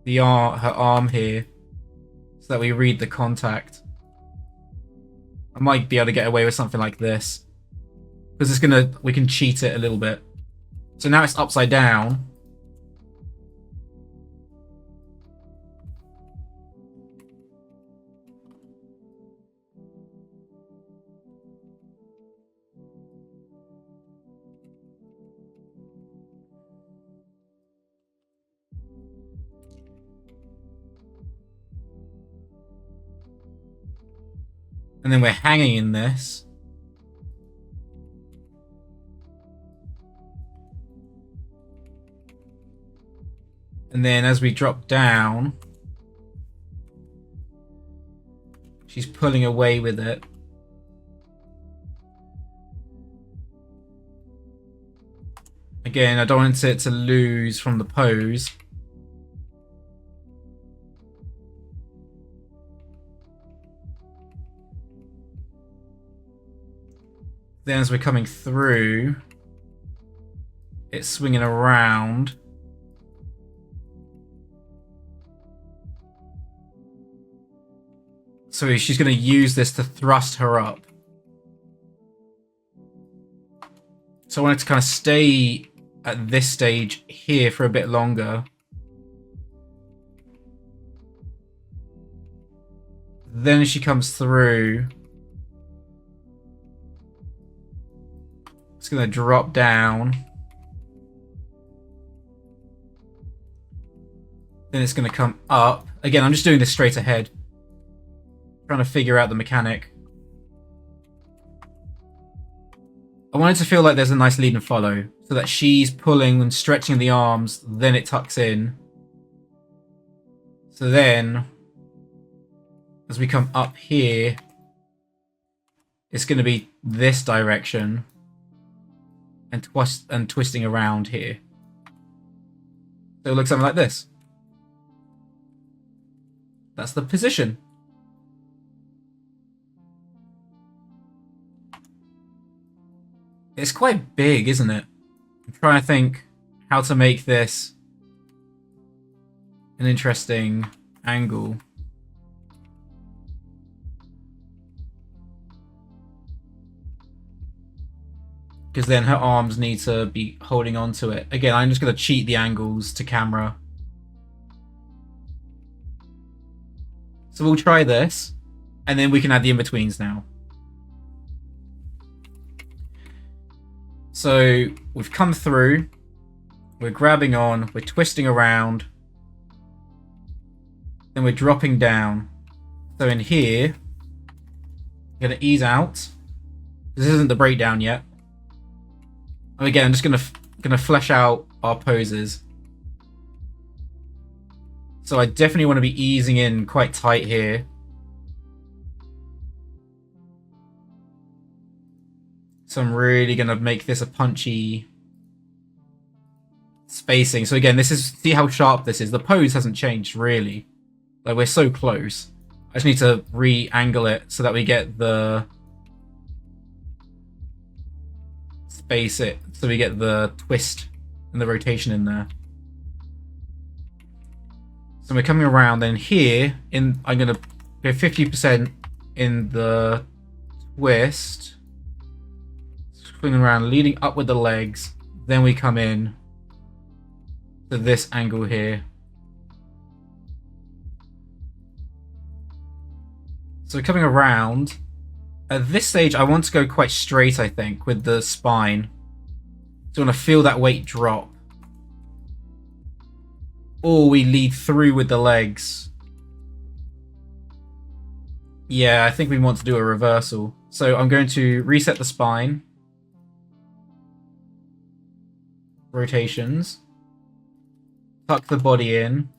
A: her arm here so that we read the contact. I might be able to get away with something like this because we can cheat it a little bit. So now it's upside down. And then we're hanging in this. And then as we drop down, she's pulling away with it. Again, I don't want it to lose from the pose. Then as we're coming through, it's swinging around. So she's going to use this to thrust her up. So I want it to kind of stay at this stage here for a bit longer. Then as she comes through, it's going to drop down. Then it's going to come up. Again, I'm just doing this straight ahead. Trying to figure out the mechanic. I want it to feel like there's a nice lead and follow, so that she's pulling and stretching the arms, then it tucks in. So then, as we come up here, it's going to be this direction and twisting around here. So it looks something like this. That's the position. It's quite big, isn't it? I'm trying to think how to make this an interesting angle. Because then her arms need to be holding on to it. Again, I'm just going to cheat the angles to camera. So we'll try this, and then we can add the in-betweens now. So we've come through, we're grabbing on, we're twisting around, then we're dropping down. So in here, I'm going to ease out. This isn't the breakdown yet. And again, I'm just gonna flesh out our poses. So I definitely want to be easing in quite tight here. So I'm really going to make this a punchy spacing. So again, this is, see how sharp this is. The pose hasn't changed really. Like, we're so close. I just need to re-angle it so that we get the space it, so we get the twist and the rotation in there. So we're coming around, then here, I'm going to go 50% in the twist. Swinging around, leading up with the legs. Then we come in to this angle here. So we're coming around. At this stage, I want to go quite straight, I think, with the spine. So I want to feel that weight drop. Or we lead through with the legs. Yeah, I think we want to do a reversal. So I'm going to reset the spine. Rotations. Tuck the body in.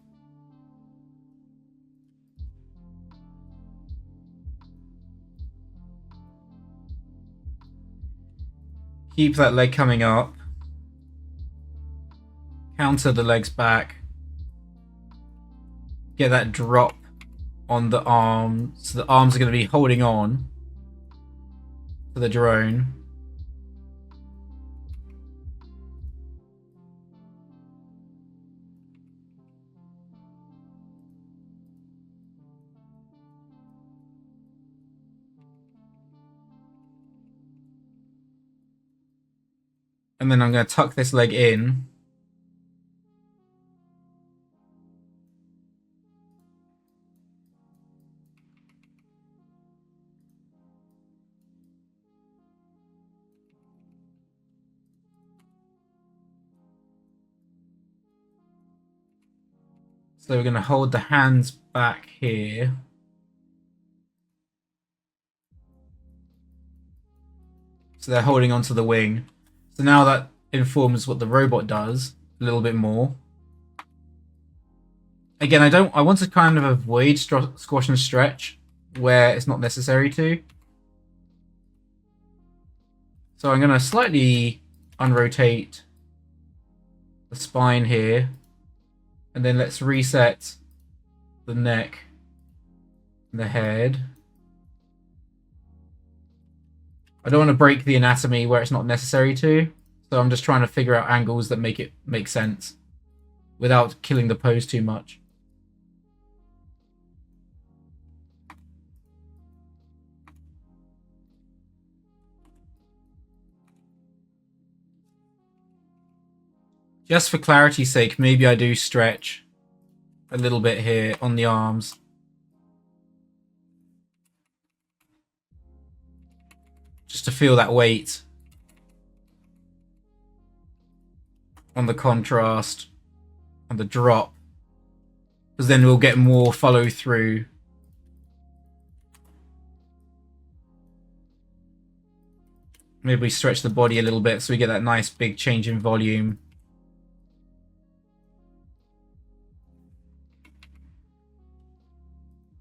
A: Keep that leg coming up. Counter the legs back. Get that drop on the arm. So the arms are going to be holding on to the drone. And then I'm going to tuck this leg in. So we're going to hold the hands back here. So they're holding onto the wing. So now that informs what the robot does a little bit more. Again, I want to kind of avoid squash and stretch where it's not necessary to. So I'm going to slightly unrotate the spine here. And then let's reset the neck and the head. I don't want to break the anatomy where it's not necessary to. So I'm just trying to figure out angles that make it make sense without killing the pose too much. Just for clarity's sake, maybe I do stretch a little bit here on the arms. Just to feel that weight on the contrast, on the drop. Because then we'll get more follow through. Maybe we stretch the body a little bit so we get that nice big change in volume.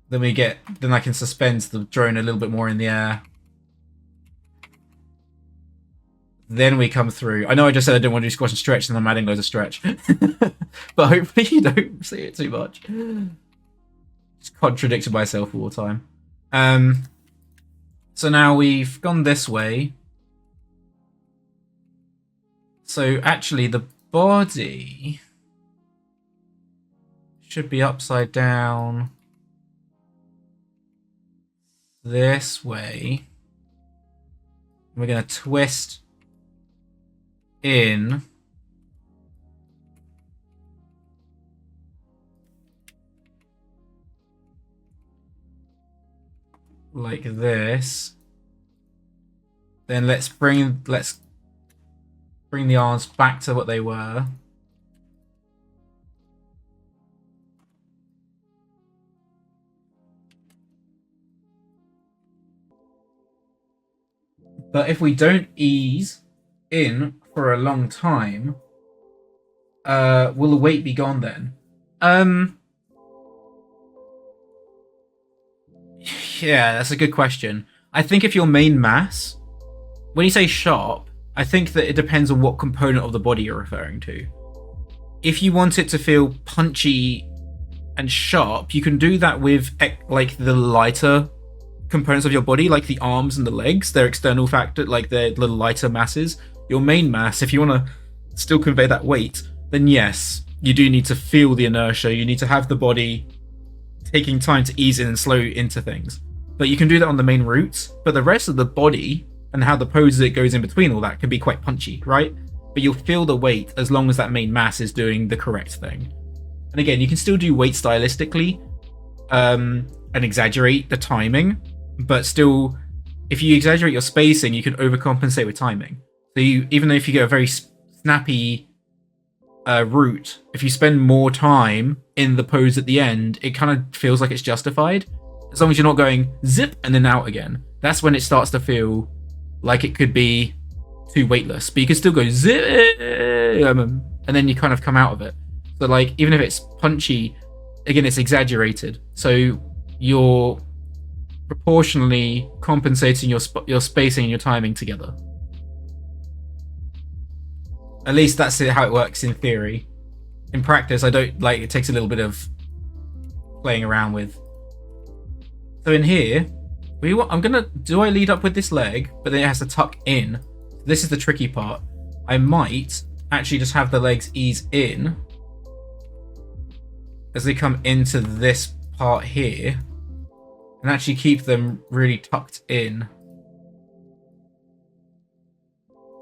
A: Then I can suspend the drone a little bit more in the air. Then we come through. I know I just said I didn't want to do squash and stretch, and I'm adding loads of stretch. But hopefully you don't see it too much. Just contradicting myself all the time. So now we've gone this way. So actually the body should be upside down this way. We're going to twist in like this. Then let's bring the arms back to what they were. But if we don't ease in for a long time, will the weight be gone then? Yeah, that's a good question. I think if your main mass, when you say sharp, I think that it depends on what component of the body you're referring to. If you want it to feel punchy and sharp, you can do that with like the lighter components of your body, like the arms and the legs. They're external factor, like they're little lighter masses. Your main mass, if you want to still convey that weight, then yes, you do need to feel the inertia. You need to have the body taking time to ease in and slow into things. But you can do that on the main route. But the rest of the body and how the pose that goes in between all that can be quite punchy, right? But you'll feel the weight as long as that main mass is doing the correct thing. And again, you can still do weight stylistically and exaggerate the timing, but still, if you exaggerate your spacing, you can overcompensate with timing. So even though if you get a very snappy route, if you spend more time in the pose at the end, it kind of feels like it's justified. As long as you're not going zip and then out again. That's when it starts to feel like it could be too weightless. But you can still go zip, and then you kind of come out of it. So like, even if it's punchy, again, it's exaggerated. So you're proportionally compensating your spacing and your timing together. At least that's how it works in theory. In practice, I don't like it. Takes a little bit of playing around with. So in here, do I lead up with this leg, but then it has to tuck in. This is the tricky part. I might actually just have the legs ease in as they come into this part here, and actually keep them really tucked in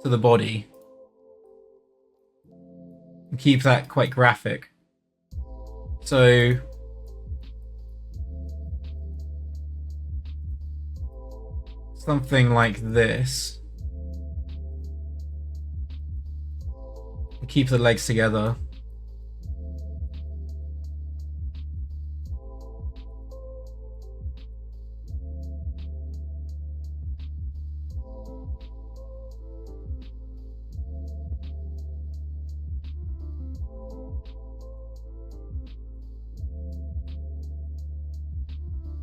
A: to the body. And keep that quite graphic. So something like this. And keep the legs together.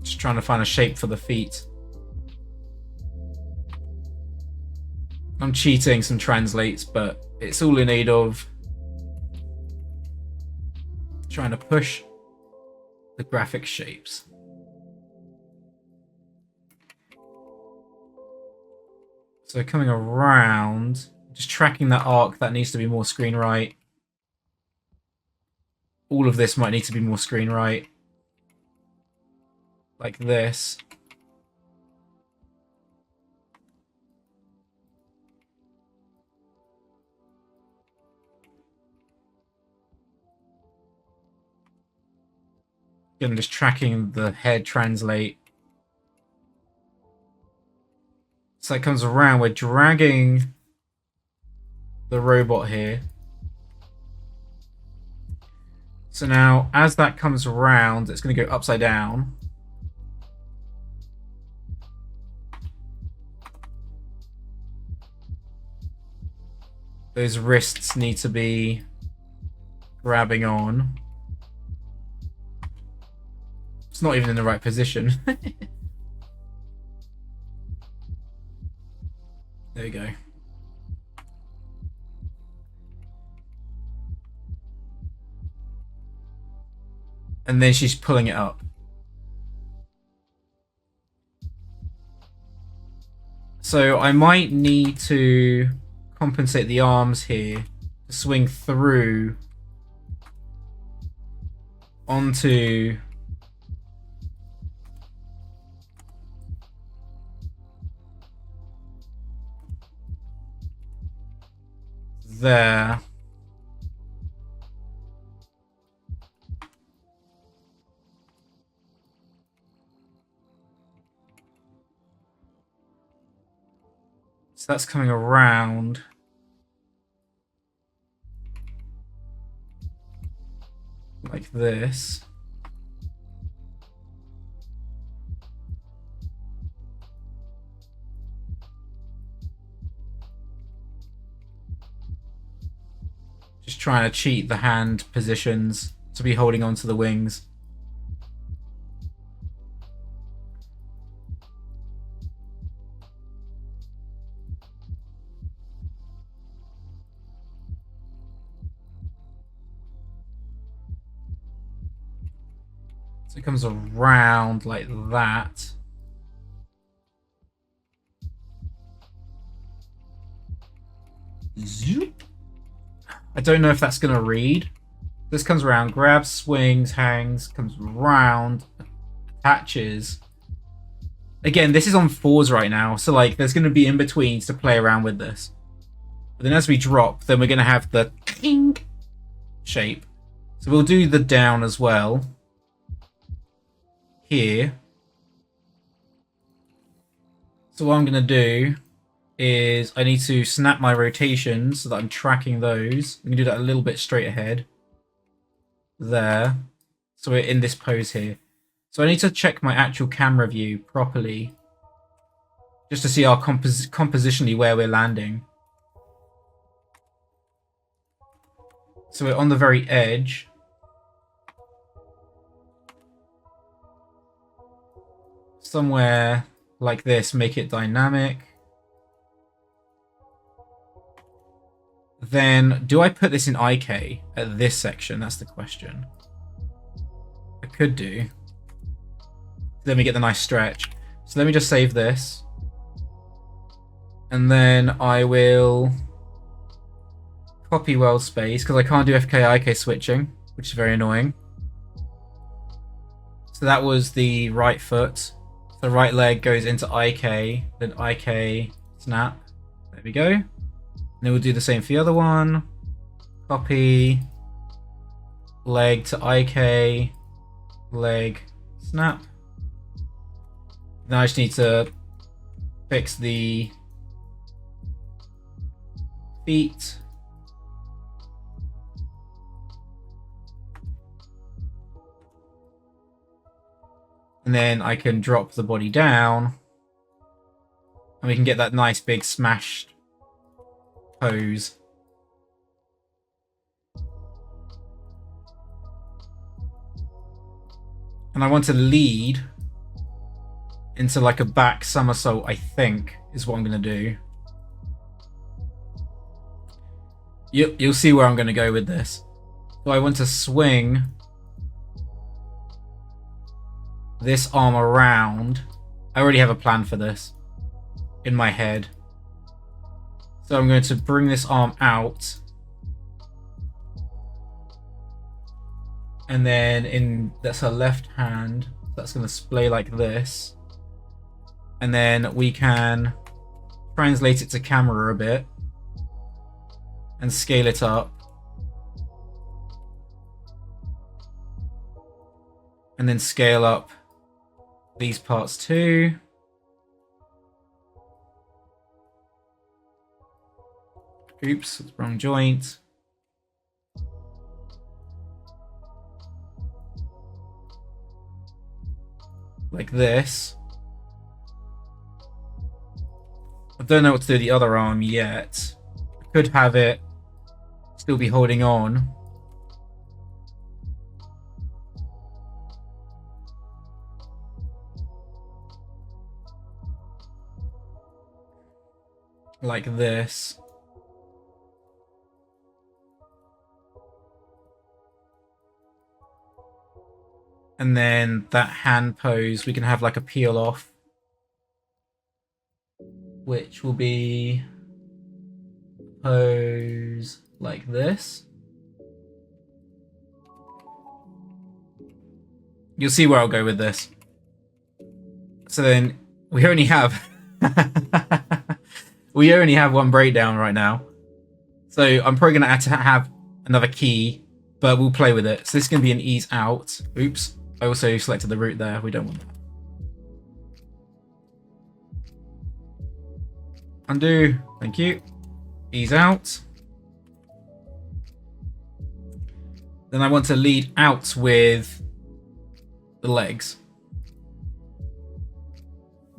A: Just trying to find a shape for the feet. I'm cheating some translates, but it's all in aid of trying to push the graphic shapes. So coming around, just tracking that arc, that needs to be more screen right. All of this might need to be more screen right. Like this. Again, just tracking the head translate. So it comes around, we're dragging the robot here. So now, as that comes around, it's going to go upside down. Those wrists need to be grabbing on. It's not even in the right position. There you go. And then she's pulling it up. So I might need to compensate the arms here to swing through onto there. So that's coming around. Like this. Just trying to cheat the hand positions to be holding onto the wings. So it comes around like that. Zoop. I don't know if that's going to read. This comes around, grabs, swings, hangs, comes round, attaches. Again, this is on 4s right now, so like there's going to be in-betweens to play around with this. But then as we drop, then we're going to have the king shape. So we'll do the down as well. Here. So what I'm going to do is I need to snap my rotations so that I'm tracking those. We can do that a little bit straight ahead. There. So we're in this pose here. So I need to check my actual camera view properly. Just to see our compositionally where we're landing. So we're on the very edge. Somewhere like this, make it dynamic. Then, do I put this in IK at this section? That's the question. I could do. Then we get the nice stretch. So let me just save this. And then I will copy world space, because I can't do FK IK switching, which is very annoying. So that was the right foot. The right leg goes into IK, then IK snap. There we go. And then we'll do the same for the other one. Copy. Leg to IK. Leg. Snap. Now I just need to fix the feet. And then I can drop the body down. And we can get that nice big smashed pose. And I want to lead into like a back somersault, I think, is what I'm going to do. You'll see where I'm going to go with this. So I want to swing this arm around. I already have a plan for this in my head. So I'm going to bring this arm out. And then that's her left hand. That's going to splay like this. And then we can translate it to camera a bit and scale it up. And then scale up these parts too. Oops, wrong joint. Like this. I don't know what to do with the other arm yet. I could have it still be holding on. Like this. And then that hand pose, we can have like a peel off, which will be pose like this. You'll see where I'll go with this. So then we only have we only have one breakdown right now. So I'm probably gonna have to have another key, but we'll play with it. So this is gonna be an ease out. Oops. I also selected the root there. We don't want that. Undo. Thank you. Ease out. Then I want to lead out with the legs.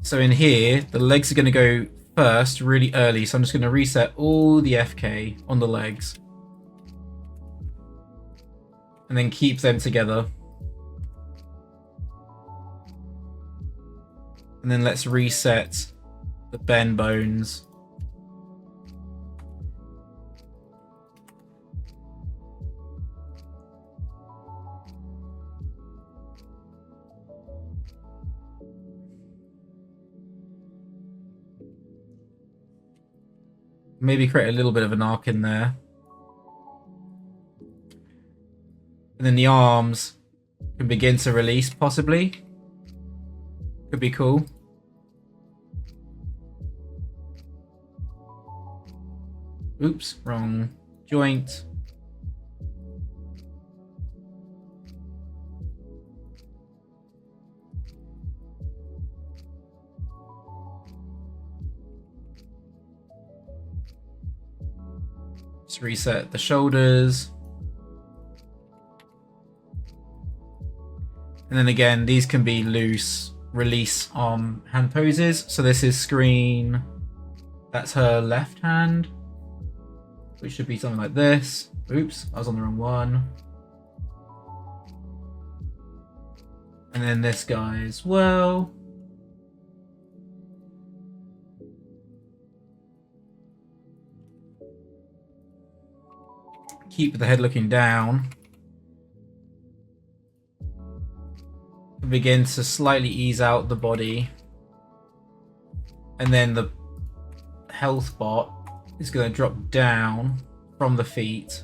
A: So in here, the legs are going to go first really early. So I'm just going to reset all the FK on the legs. And then keep them together. And then let's reset the bend bones. Maybe create a little bit of an arc in there. And then the arms can begin to release, possibly. Could be cool. Oops, wrong joint. Just reset the shoulders. And then again, these can be loose release arm hand poses. So this is screen. That's her left hand, which should be something like this. Oops, I was on the wrong one. And then this guy as well. Keep the head looking down. Begin to slightly ease out the body. And then the health bar is going to drop down from the feet.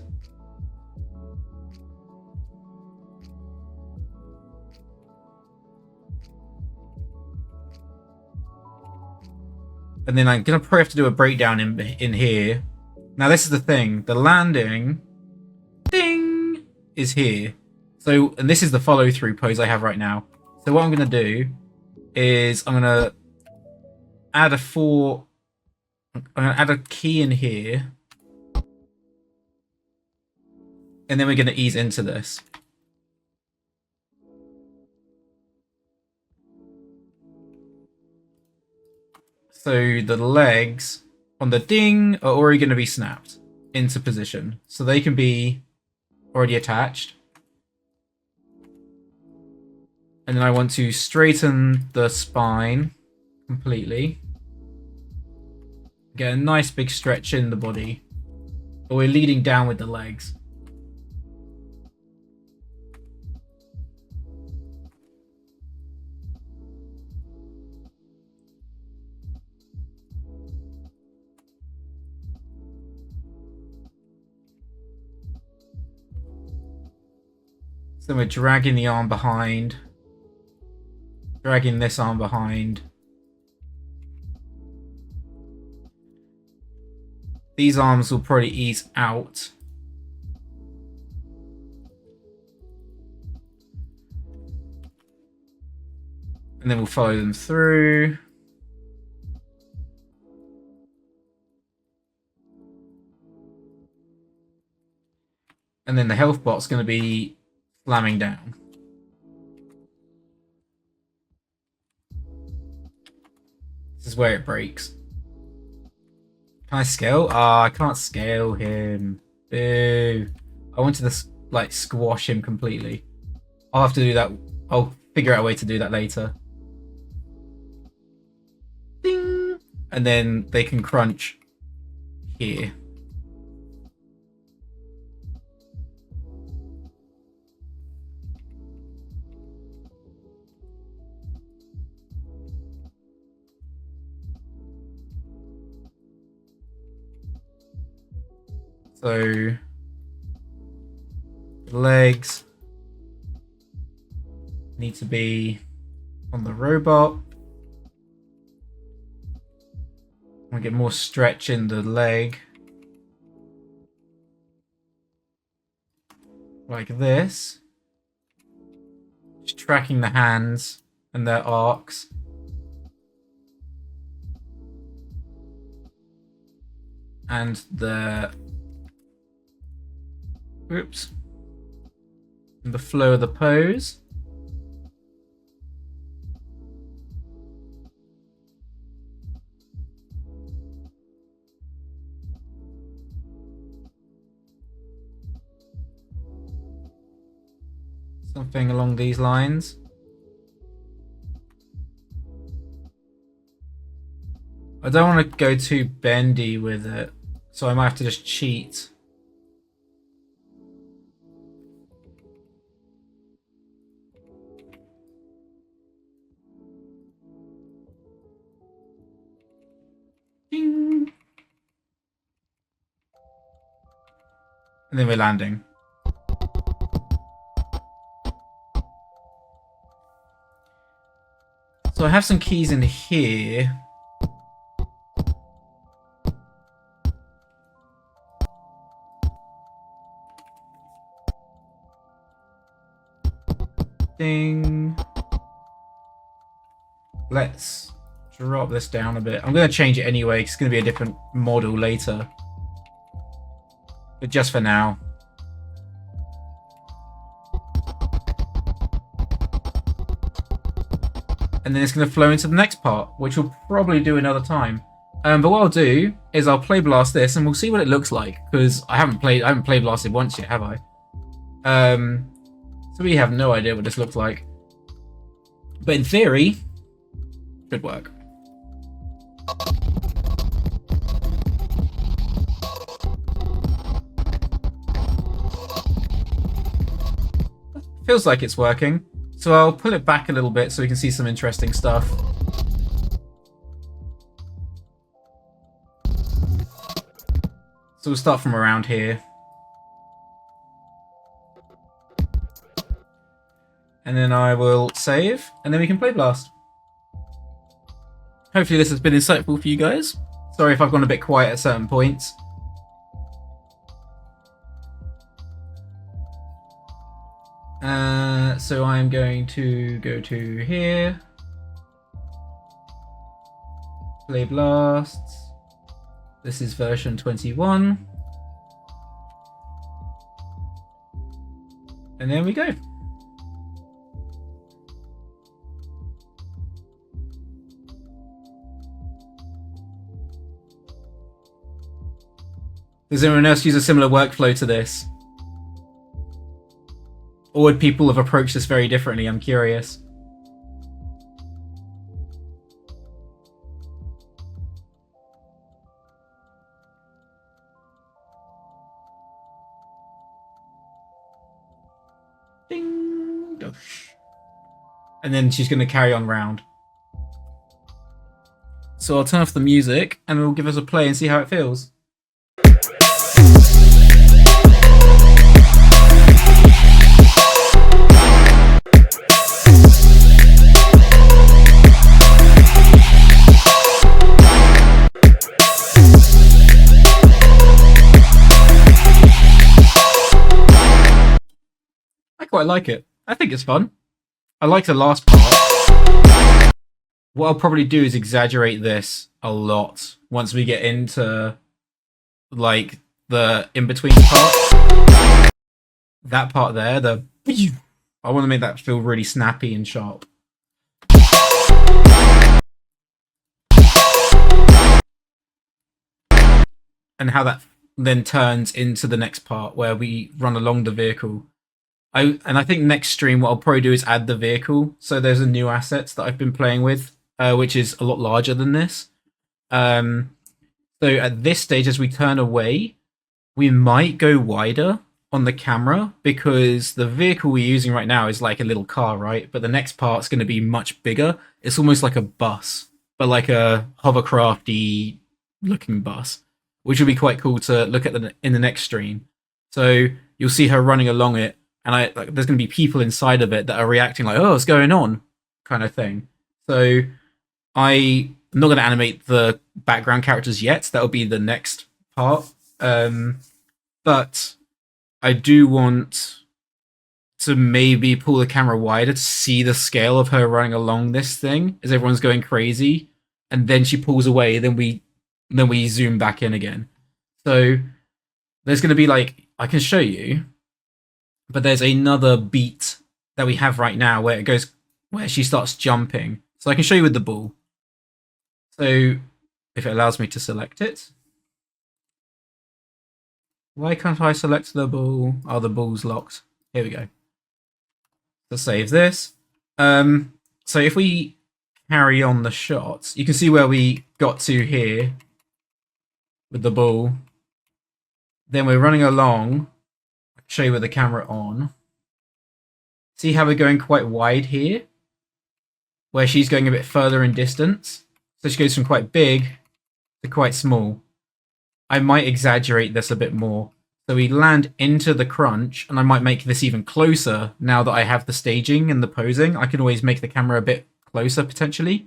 A: And then I'm going to probably have to do a breakdown in here. Now this is the thing. The landing, ding, is here. So, and this is the follow through pose I have right now. So what I'm going to do is I'm going to add I'm going to add a key in here. And then we're going to ease into this. So the legs on the ding are already going to be snapped into position. So they can be already attached. And then I want to straighten the spine completely. Get a nice big stretch in the body. But we're leading down with the legs. So we're dragging the arm behind. Dragging this arm behind. These arms will probably ease out. And then we'll follow them through. And then the health bot's going to be slamming down. This is where it breaks. Can I scale? Ah, I can't scale him. Boo. I wanted to like squash him completely. I'll have to do that. I'll figure out a way to do that later. Ding! And then they can crunch here. So, legs need to be on the robot. I get more stretch in the leg. Like this. Just tracking the hands and their arcs. And the... Oops. And the flow of the pose. Something along these lines. I don't want to go too bendy with it, so I might have to just cheat. Ding. And then we're landing. So I have some keys in here. Ding. Let's drop this down a bit. I'm going to change it anyway. It's going to be a different model later. But just for now. And then it's going to flow into the next part, which we'll probably do another time. But what I'll do is I'll play blast this, and we'll see what it looks like, because I haven't play blasted once yet, have I? So we have no idea what this looks like. But in theory, should work. Feels like it's working. So I'll pull it back a little bit so we can see some interesting stuff. So we'll start from around here. And then I will save, and then we can play blast. Hopefully this has been insightful for you guys. Sorry if I've gone a bit quiet at certain points. So I'm going to go to here. Play blasts. This is version 21. And there we go. Does anyone else use a similar workflow to this? Or would people have approached this very differently? I'm curious. and then she's going to carry on round. So I'll turn off the music and it'll give us a play and see how it feels. I quite like it. I think it's fun. I like the last part. What I'll probably do is exaggerate this a lot once we get into like the in-between part. That part there, I want to make that feel really snappy and sharp. And how that then turns into the next part where we run along the vehicle. I think next stream what I'll probably do is add the vehicle. So there's a new asset that I've been playing with, which is a lot larger than this. So at this stage, as we turn away, we might go wider on the camera because the vehicle we're using right now is like a little car, right? But the next part's going to be much bigger. It's almost like a bus, but like a hovercrafty looking bus, which would be quite cool to look at in the next stream. So you'll see her running along it. And there's going to be people inside of it that are reacting like, oh, what's going on? Kind of thing. So I'm not going to animate the background characters yet. That'll be the next part. But I do want to maybe pull the camera wider to see the scale of her running along this thing as everyone's going crazy. And then she pulls away. Then we zoom back in again. So there's going to be like, I can show you. But there's another beat that we have right now where she starts jumping. So I can show you with the ball. So if it allows me to select it. Why can't I select the ball? Oh, the ball's locked. Here we go. Let's save this. So if we carry on the shots, you can see where we got to here with the ball. Then we're running along. Show you with the camera on. See how we're going quite wide here? Where she's going a bit further in distance. So she goes from quite big to quite small. I might exaggerate this a bit more. So we land into the crunch, and I might make this even closer now that I have the staging and the posing. I can always make the camera a bit closer, potentially.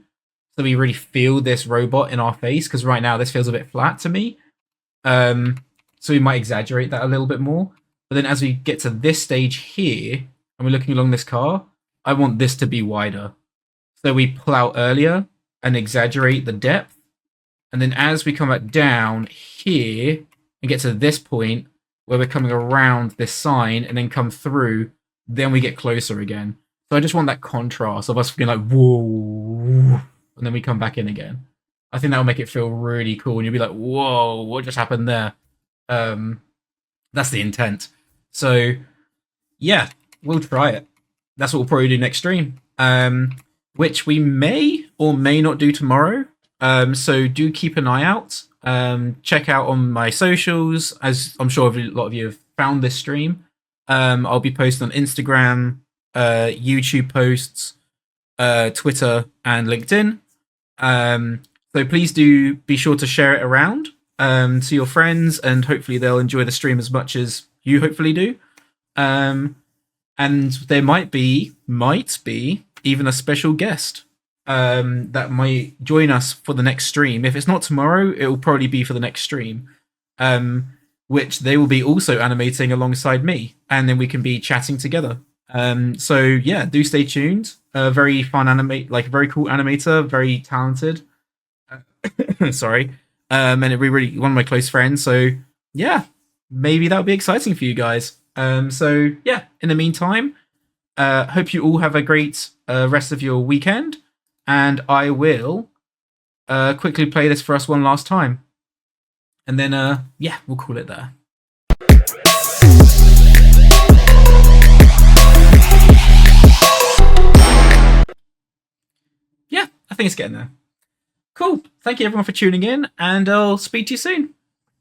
A: So we really feel this robot in our face, because right now this feels a bit flat to me. So we might exaggerate that a little bit more. But then as we get to this stage here, and we're looking along this car, I want this to be wider. So we pull out earlier and exaggerate the depth. And then as we come back down here and get to this point where we're coming around this sign and then come through, then we get closer again. So I just want that contrast of us being like, whoa, and then we come back in again. I think that'll make it feel really cool. And you'll be like, whoa, what just happened there? That's the intent. So, yeah, we'll try it. That's what we'll probably do next stream, which we may or may not do tomorrow. So do keep an eye out. Check out on my socials, as I'm sure a lot of you have found this stream. I'll be posting on Instagram, YouTube posts, Twitter, and LinkedIn. So please do be sure to share it around to your friends, and hopefully they'll enjoy the stream as much as you hopefully do. And there might be even a special guest that might join us for the next stream. If it's not tomorrow, it will probably be for the next stream, which they will be also animating alongside me, and then we can be chatting together. So yeah, do stay tuned. Very fun very cool animator, very talented. Sorry. And it'll be really one of my close friends. So yeah, maybe that'll be exciting for you guys. So yeah, in the meantime, hope you all have a great rest of your weekend. And I will quickly play this for us one last time. And then, yeah, we'll call it there. Yeah, I think it's getting there. Cool. Thank you everyone for tuning in, and I'll speak to you soon.